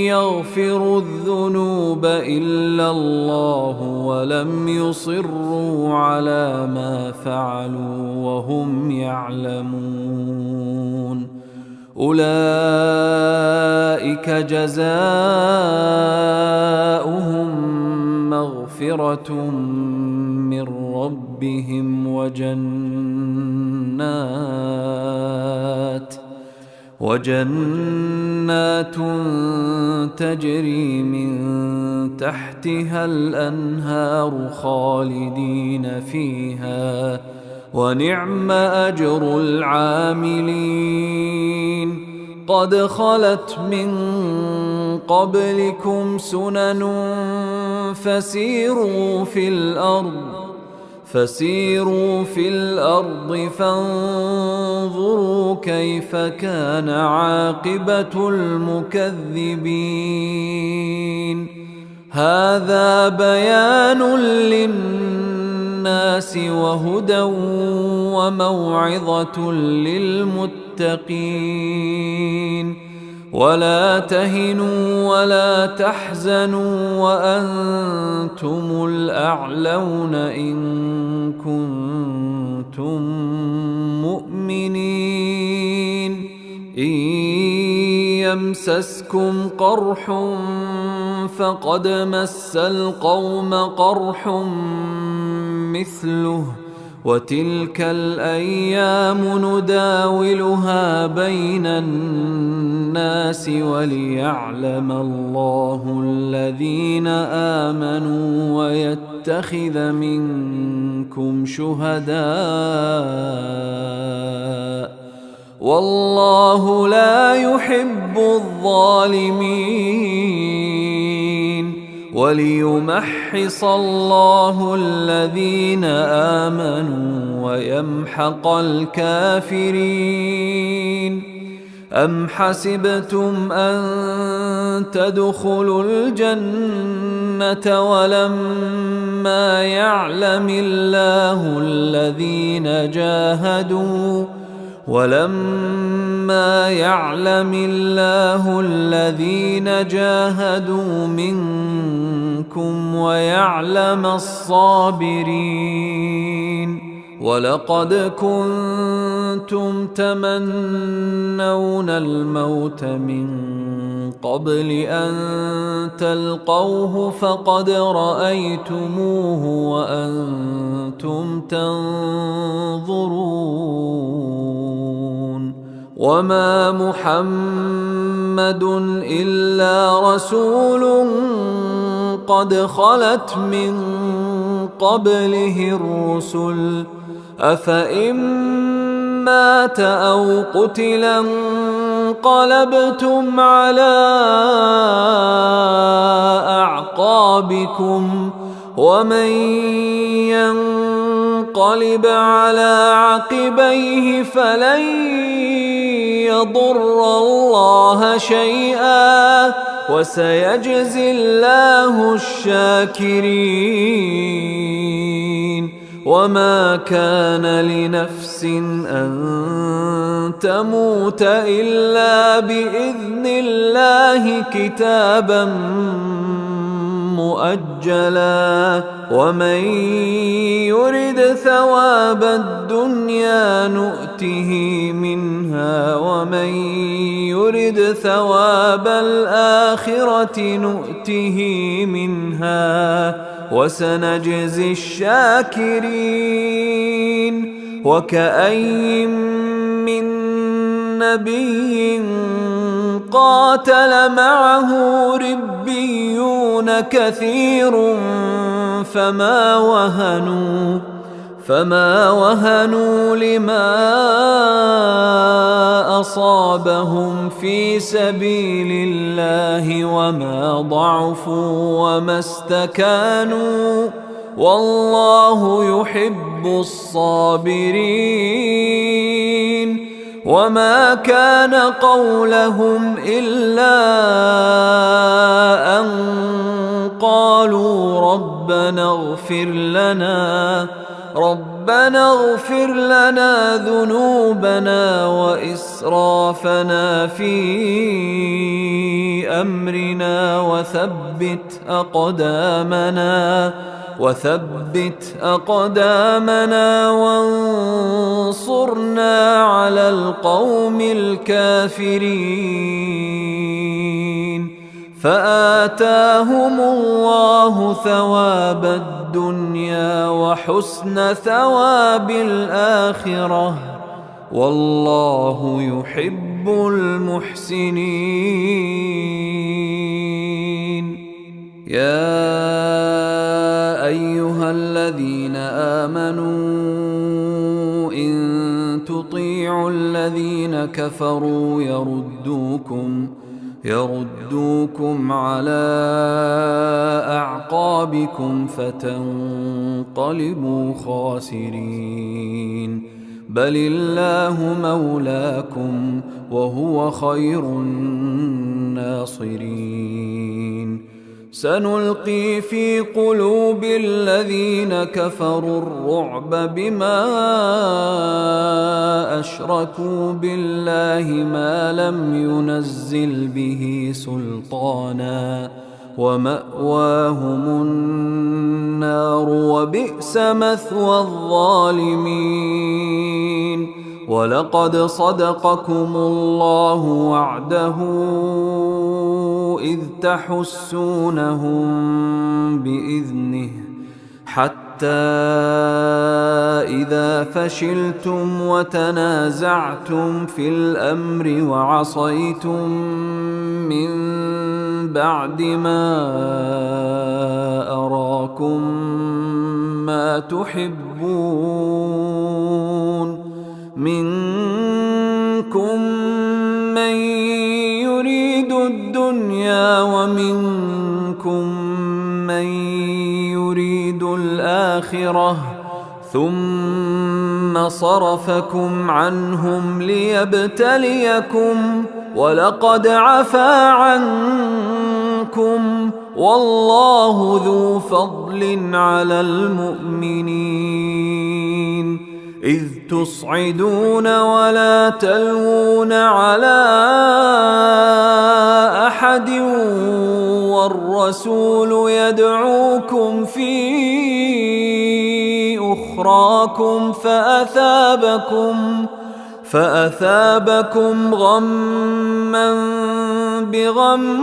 يغفر الذنوب إلا الله ولم يصروا على ما فعلوا وهم يعلمون أولئك جزاؤهم مغفرة من ربهم وجنات تجري من تحتها الأنهار خالدين فيها ونعم أجر العاملين قد خلت من قبلكم سنن فسيروا في الأرض فانظروا كيف كان عاقبة المكذبين هذا بيان للناس وهدى وموعظة للمتقين ولا تهنوا ولا تحزنوا وأنتم الأعلون إن كنتم مؤمنين إن يمسسكم قرح فقد مس القوم قرح مثله وتلك الأيام نداولها بين الناس وليعلم الله الذين آمنوا ويتخذ منكم شهداء والله لا يحب الظالمين وليمحص الله الذين آمنوا ويمحق الكافرين أم حسبتم أن تدخلوا الجنة ولما يعلم الله الذين جاهدوا منكم ويعلم الصابرين ولقد كنتم تمنون الموت من قبل أن تلقوه فقد رأيتموه وأنتم تنظرون وما محمد إلا رسول قد خلت من قبله الرسل أفإن مات أو قتلا انقلبتم على أعقابكم ومن ينقلب على عقبيه فلن يضر الله شيئا وسيجزي الله الشاكرين وما كان لنفس أن تموت إلا بإذن الله كتابا مؤجلا ومن يرد ثواب الدنيا نؤته منها ومن يرد ثواب الآخرة نؤته منها وسنجزي الشاكرين وكأي من نبي قاتل معه ربيون كثير فما وهنوا لما أصابهم في سبيل الله وما ضعفوا وما استكانوا والله يحب الصابرين وما كان قولهم إلا أن قالوا ربنا اغفر لنا ذنوبنا وإسرافنا في أمرنا وثبت أقدامنا وانصرنا على القوم الكافرين فآتاهم الله ثواب الدنيا وحسن ثواب الآخرة والله يحب المحسنين يا أيها الذين آمنوا إن تطيعوا الذين كفروا يردوكم على أعقابكم فتنقلبوا خاسرين بل الله مولاكم وهو خير الناصرين سنلقي في قلوب الذين كفروا الرعب بما أشركوا بالله ما لم ينزل به سلطانا ومأواهم النار وبئس مثوى الظالمين ولقد صدقكم الله وعده إذ تحسونهم بإذنه حتى إذا فشلتم وتنازعتم في الأمر وعصيتم من بعد ما أراكم ما تحبون منكم من يريد الدنيا ومنكم من يريد الآخرة ثم صرفكم عنهم ليبتليكم ولقد عفا عنكم والله ذو فضل على المؤمنين إذ تصعدون ولا تلوون على أحد والرسول يدعوكم في أخراكم فأثابكم غما بغم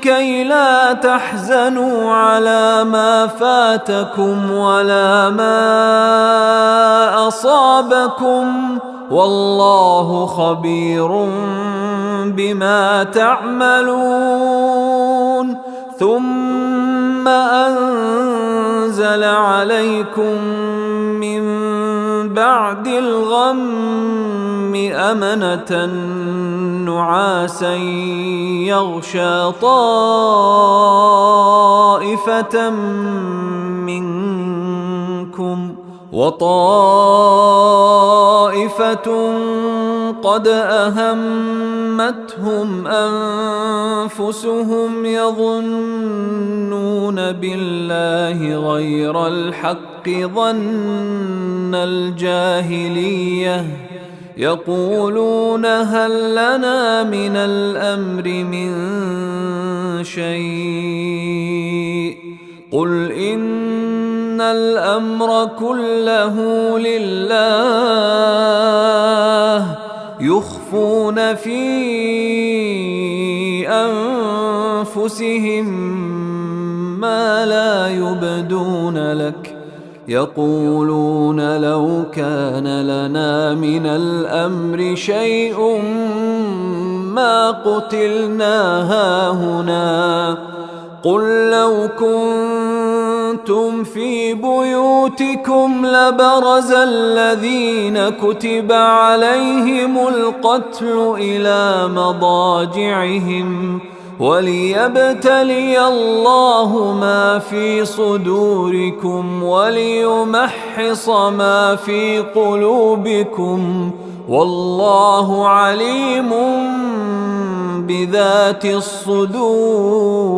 لكي لا تحزنوا على ما فاتكم ولا ما أصابكم والله خبير بما تعملون ثم أنزل أنزل عليكم من بعد الغم أمنة نعاسا يغشى طائفة منكم وطائفة قد أهمتهم أنفسهم يظنون بالله غير الحق ظن الجاهلية يقولون هل لنا من الأمر من شيء قل إن الأمر كله لله يخفون في أنفسهم ما لا يبدون لك يقولون لو كان لنا من الأمر شيء ما قتلنا هاهنا قل لو كنتم في بيوتكم لبرز الذين كتب عليهم القتل إلى مضاجعهم وليبتلي الله ما في صدوركم وليمحص ما في قلوبكم والله عليم بذات الصدور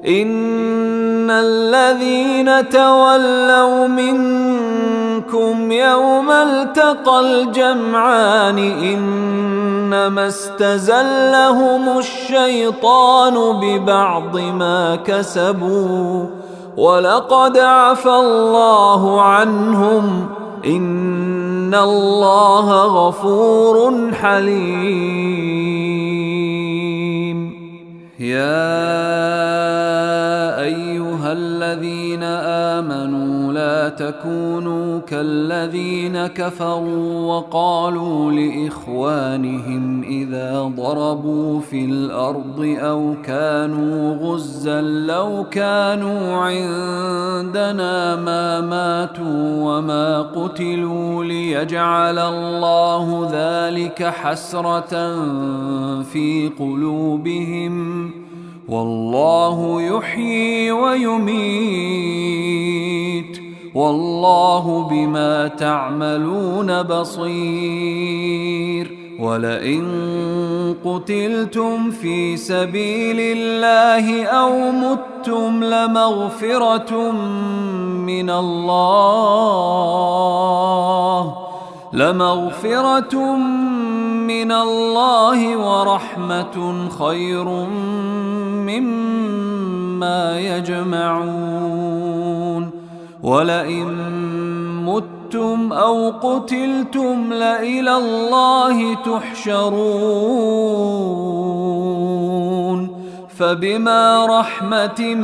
إن الذين تولوا منكم يوم التقى الجمعان إنما استزلهم الشيطان ببعض ما كسبوا ولقد عفى الله عنهم إن الله غفور حليم يا أيها الذين آمنوا لا تكونوا كالذين كفروا وقالوا لإخوانهم إذا ضربوا في الأرض أو كانوا غزا لو كانوا عندنا ما ماتوا وما قتلوا ليجعل الله ذلك حسرة في قلوبهم والله يحيي ويميت والله بما تعملون بصير ولئن قتلتم في سبيل الله أو متم لمغفرة من الله ورحمة خير مما يجمعون ولئن متم أو قتلتم لإلى الله تحشرون فبما رحمة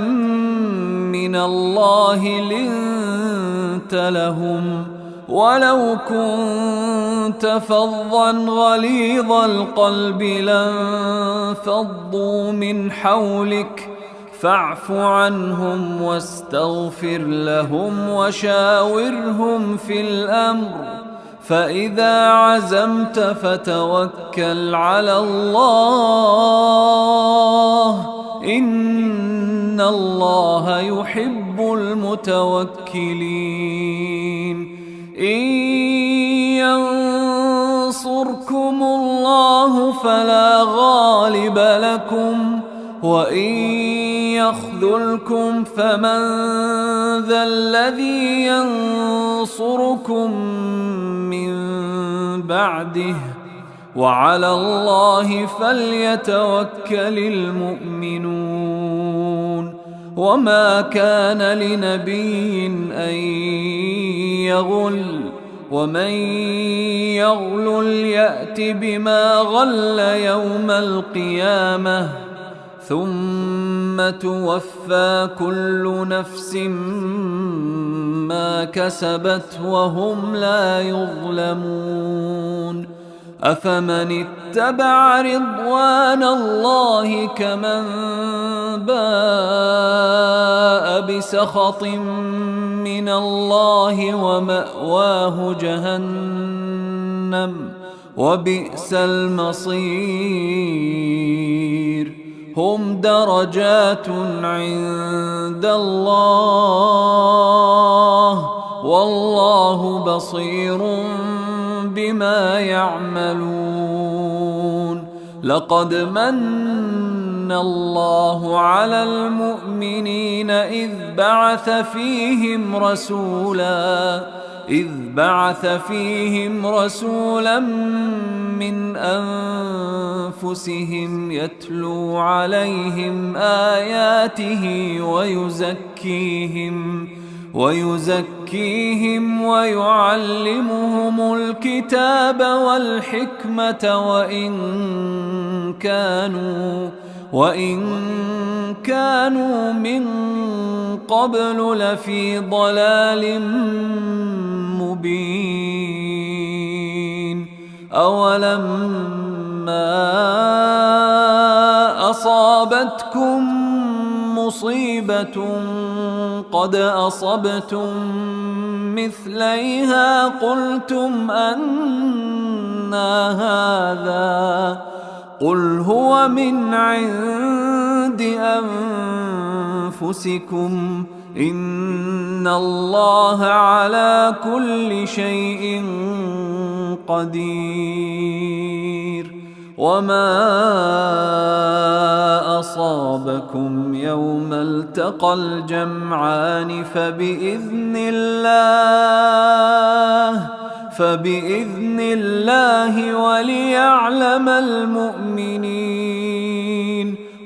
من الله لنت لهم ولو كنت فظا غليظ القلب لانفضوا من حولك فاعف عنهم واستغفر لهم وشاورهم في الأمر فإذا عزمت فتوكل على الله إن الله يحب المتوكلين إن ينصركم الله فلا غالب لكم وإن يخذلكم فمن ذا الذي ينصركم من بعده وعلى الله فليتوكل المؤمنون وما كان لنبي أن يغل ومن يغل يأت بما غل يوم القيامة ثم توفى كل نفس ما كسبت وهم لا يظلمون أفمن اتبع رضوان الله كمن باء بسخط من الله ومأواه جهنم وبئس المصير هم درجات عند الله والله بصير بما يعملون لقد من الله على المؤمنين إذ بعث فيهم رسولا من أنفسهم يتلو عليهم آياته ويزكيهم ويعلمهم الكتاب والحكمة وإن كانوا من قبل لفي ضلال مبين أولما أصابتكم مصيبة قد أصبتم مثليها قلتم أنى هذا قل هو من عند أنفسكم إن الله على كل شيء قدير وما أصابكم يوم التقى الجمعان فبإذن الله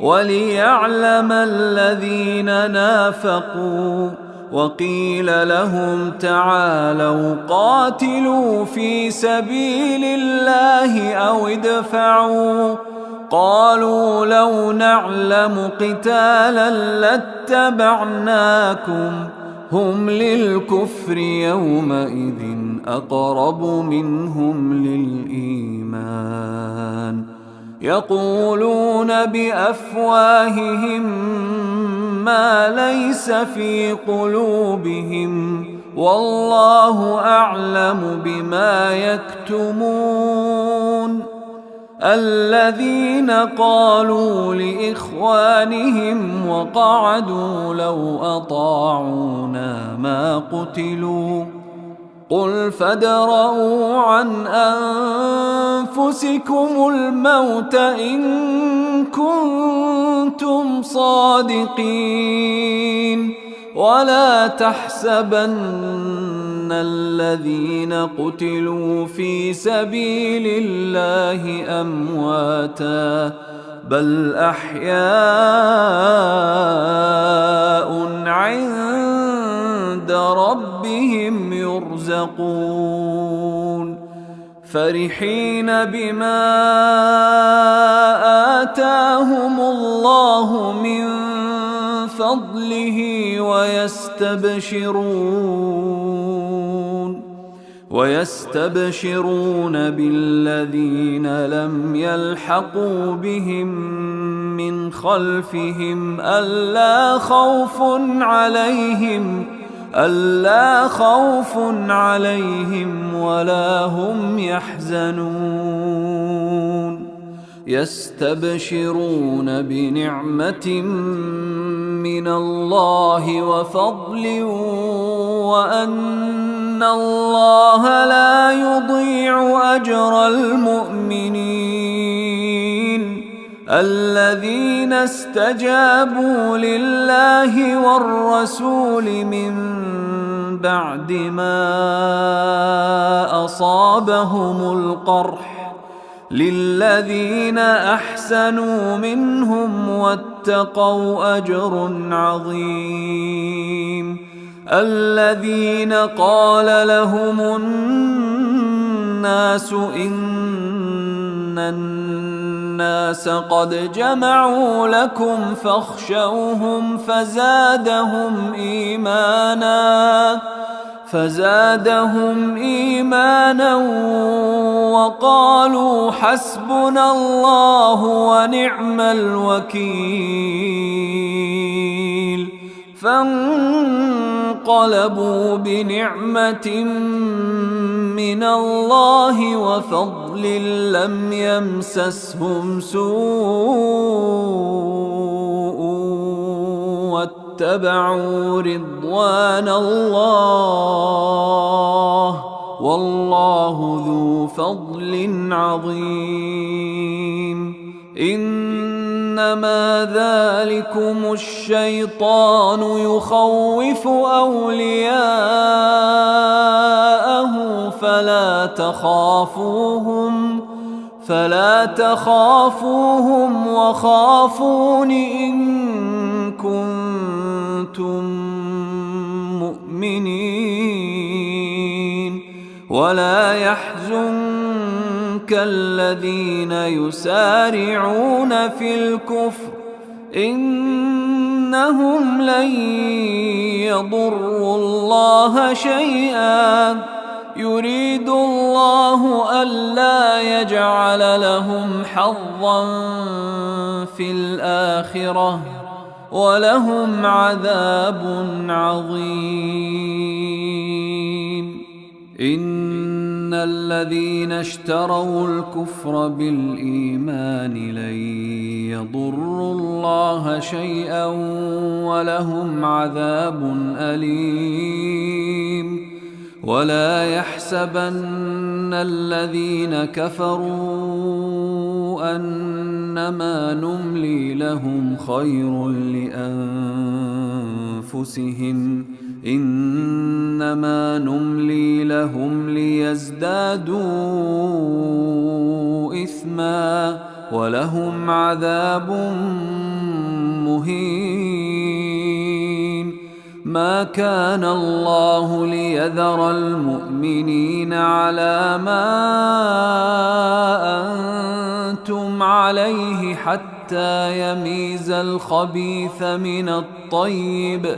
وليعلم الذين نافقوا وقيل لهم تعالوا قاتلوا في سبيل الله أو ادفعوا قالوا لو نعلم قتالا لاتبعناكم هم للكفر يومئذ أقرب منهم للإيمان يقولون بأفواههم ما ليس في قلوبهم والله أعلم بما يكتمون الذين قالوا لإخوانهم وقعدوا لو أطاعونا ما قتلوا قل فادرءوا عن أنفسكم الموت إن كنتم صادقين ولا تحسبن الذين قتلوا في سبيل الله أمواتا بل أحياء عند ربهم يرزقون فرحين بما آتاهم الله من فضله ويستبشرون بالذين لم يلحقوا بهم من خلفهم ألا خوف عليهم ولا هم يحزنون يستبشرون بنعمة من الله وفضل وأن الله لا يضيع أجر المؤمنين الذين استجابوا لله والرسول من بعد ما أصابهم القرح للذين أحسنوا منهم واتقوا أجر عظيم الذين قال لهم الناس إن الناس قد جمعوا لكم فزادهم إيمانا وقالوا حسبنا الله ونعم الوكيل. فانقلبوا بنعمة من الله وفضل لم يمسسهم سوء واتبعوا رضوان الله والله ذو فضل عظيم. إنما ذلكم الشيطان يخوف أولياءه فلا تخافوهم وخافون إن كنتم مؤمنين. ولا يحزنك الذين يسارعون في الكفر إنهم لن يضروا الله شيئا يريد الله ألا يجعل لهم حظا في الآخرة ولهم عذاب عظيم. إن الذين اشتروا الكفر بالإيمان لن يضروا الله شيئا ولهم عذاب أليم. ولا يحسبن الذين كفروا أنما نملي لهم خير لأنفسهم إنما نملي لهم ليزدادوا إثما ولهم عذاب مهين. ما كان الله ليذر المؤمنين على ما أنتم عليه حتى يميز الخبيث من الطيب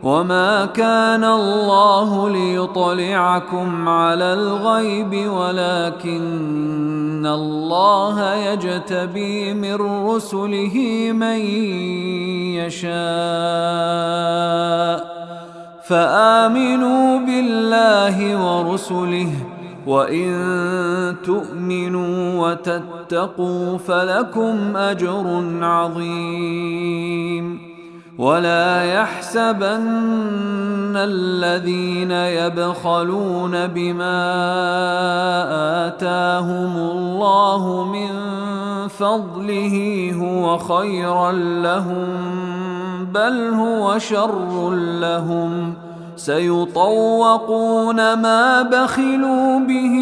وما كان الله ليطلعكم على الغيب ولكن الله يجتبي من رسله من يشاء. فآمنوا بالله ورسله وإن تؤمنوا وتتقوا فلكم أجر عظيم. ولا يحسبن الذين يبخلون بما آتاهم الله من فضله هو خيرا لهم بل هو شر لهم سيطوقون ما بخلوا به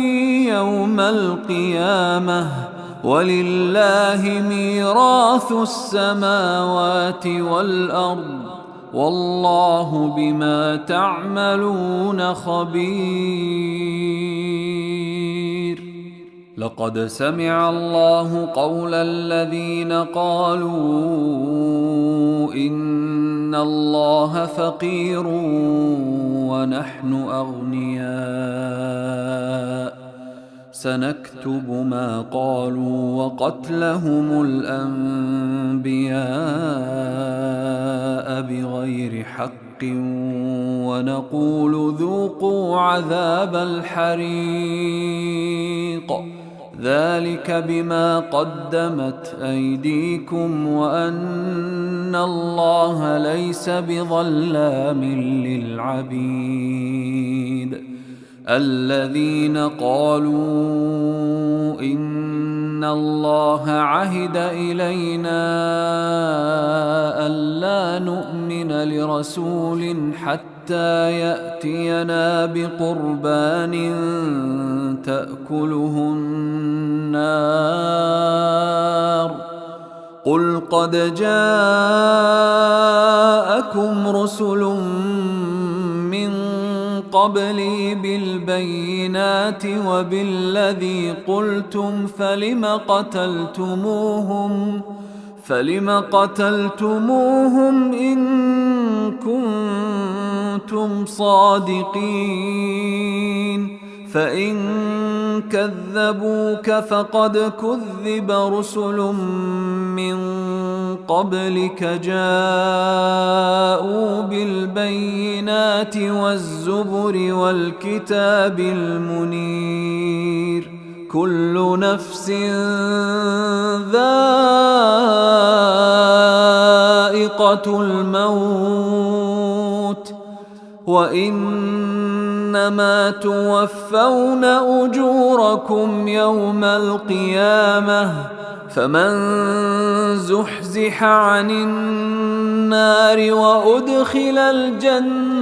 يوم القيامة ولله ميراث السماوات والأرض والله بما تعملون خبير. لقد سمع الله قول الذين قالوا إن الله فقير ونحن أغنياء سنكتب ما قالوا وقتلهم الأنبياء بغير حق ونقول ذوقوا عذاب الحريق ذلك بما قدمت أيديكم وأن الله ليس بظلام للعبيد. الذين قالوا إن الله عهد إلينا ألا نؤمن لرسول حتى يأتينا بقربان تأكله النار قل قد جاءكم رسل من قبلي بالبينات وبالذي قلتم فلم قتلتموهم إن كنتم صادقين فإن كذبوك فقد كذب رسل من قبلك جاءوا بالبينات والزبر والكتاب المنير كل نفس ذائقة الموت وإنما توفون أجوركم يوم القيامة فمن زحزح عن النار وأدخل الجنة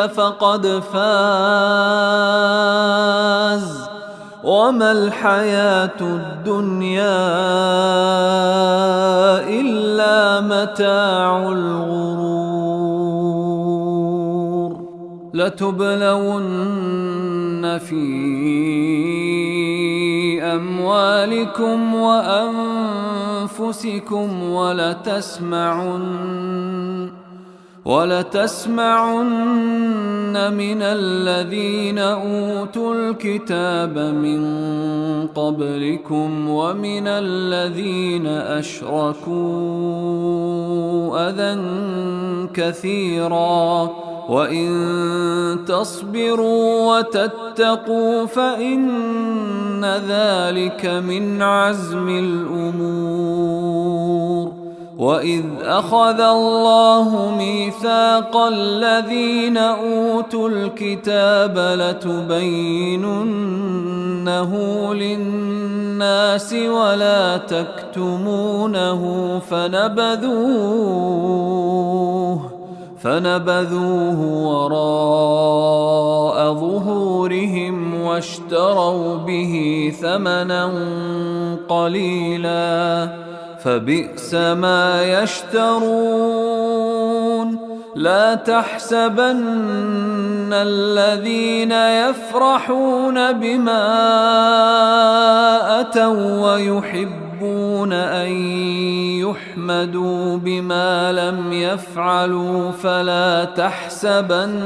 فقد فاز وما الحياة الدنيا إلا متاع الغرور لتبلون في أموالكم وأنفسكم ولتسمعن من الذين أوتوا الكتاب من قبلكم ومن الذين أشركوا أذى كثيرا وإن تصبروا وتتقوا فإن ذلك من عزم الأمور وإذ أخذ الله ميثاق الذين أوتوا الكتاب لتبيننه للناس ولا تكتمونه فنبذوه وراء ظهورهم واشتروا به ثمنا قليلا فبئس ما يشترون لا تحسبن الذين يفرحون بما أتوا ويحبون أن يحمدوا بما لم يفعلوا فلا تحسبنهم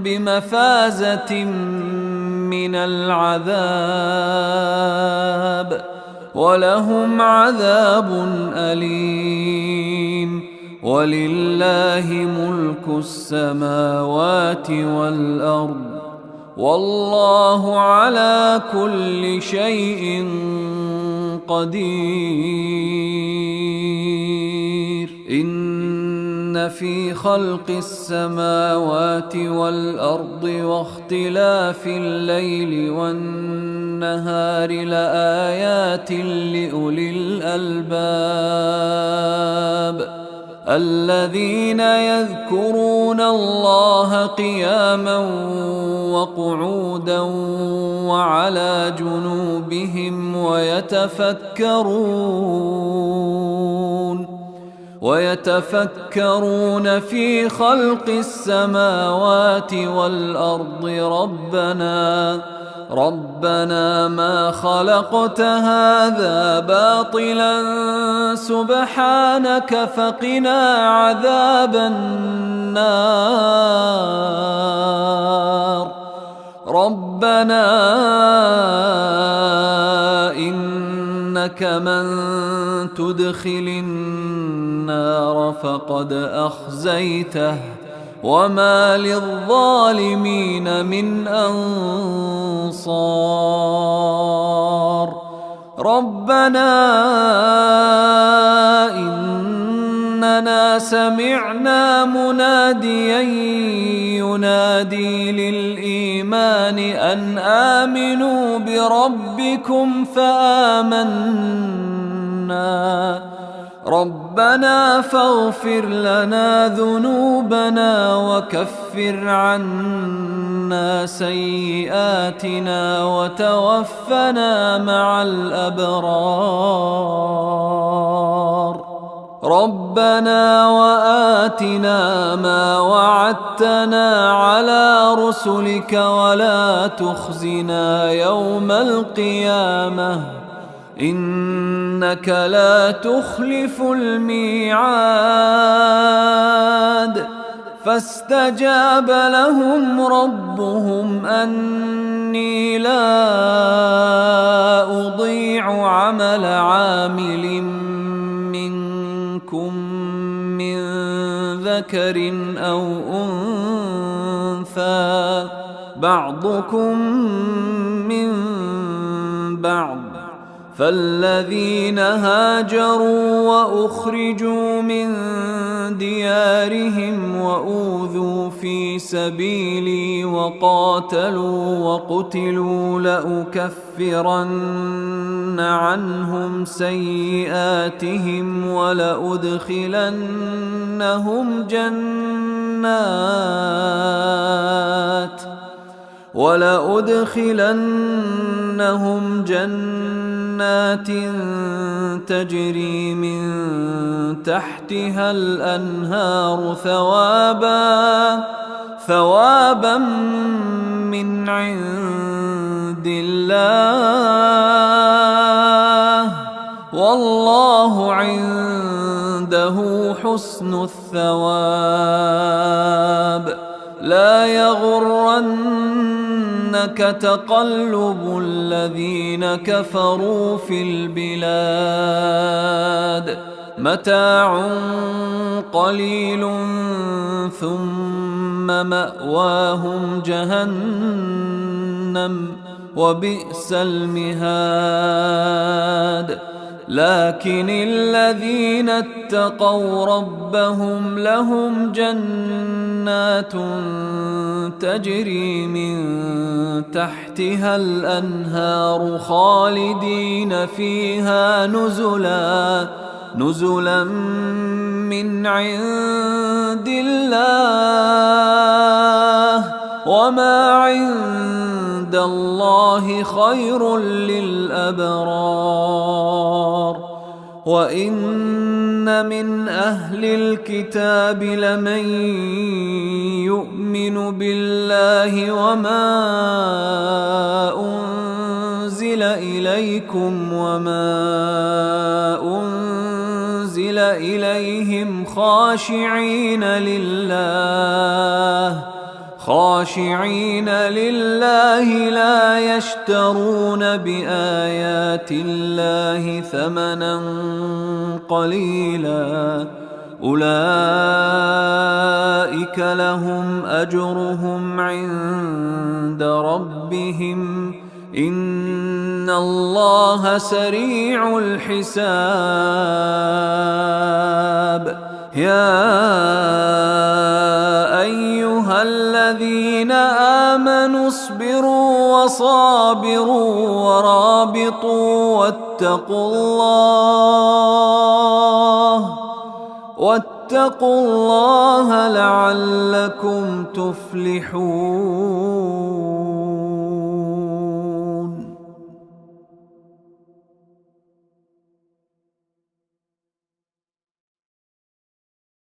بمفازة من العذاب ولهم عذاب أليم ولله ملك السماوات والأرض والله على كل شيء قدير إن في خلق السماوات والأرض واختلاف الليل والنهار لآيات لأولي الألباب الذين يذكرون الله قياما وقعودا وعلى جنوبهم ويتفكرون في خلق السماوات والأرض ربنا ما خلقت هذا باطلا سبحانك فقنا عذاب النار ربنا إنك من تدخل النار فقد أخزيته وما للظالمين من أنصار ربنا إننا سمعنا مناديا ينادي للإيمان أن آمنوا بربكم فآمنا ربنا فاغفر لنا ذنوبنا وكفر عنا سيئاتنا وتوفنا مع الأبرار ربنا وآتنا ما وعدتنا على رسلك ولا تخزنا يوم القيامة إنك لا تخلف الميعاد. فاستجاب لهم ربهم أني لا أضيع عمل عامل منكم من ذكر أو أنثى بعضكم من بعض، فالذين هاجروا وأخرجوا من ديارهم وأوذوا في سبيلي وقاتلوا وقتلوا لأكفرن عنهم سيئاتهم ولأدخلنهم جنات تجري من تحتها الأنهار ثوابا من عند الله، والله عنده حسن الثواب. لا يغرنك تقلب الذين كفروا في البلاد، متاع قليل ثم مأواهم جهنم وبئس المهاد. لكن الذين اتقوا ربهم لهم جنات تجري من تحتها الأنهار خالدين فيها نزلا من عند الله، وما عند الله خير للأبرار. وإن من أهل الكتاب لمن يؤمن بالله وما أنزل إليكم وما أنزل إليهم خاشعين لله لا يشترون بآيات الله ثمنا قليلا، أولئك لهم أجرهم عند ربهم إن الله سريع الحساب. يا أيها الذين آمنوا اصبروا وصابروا ورابطوا واتقوا الله لعلكم تفلحون.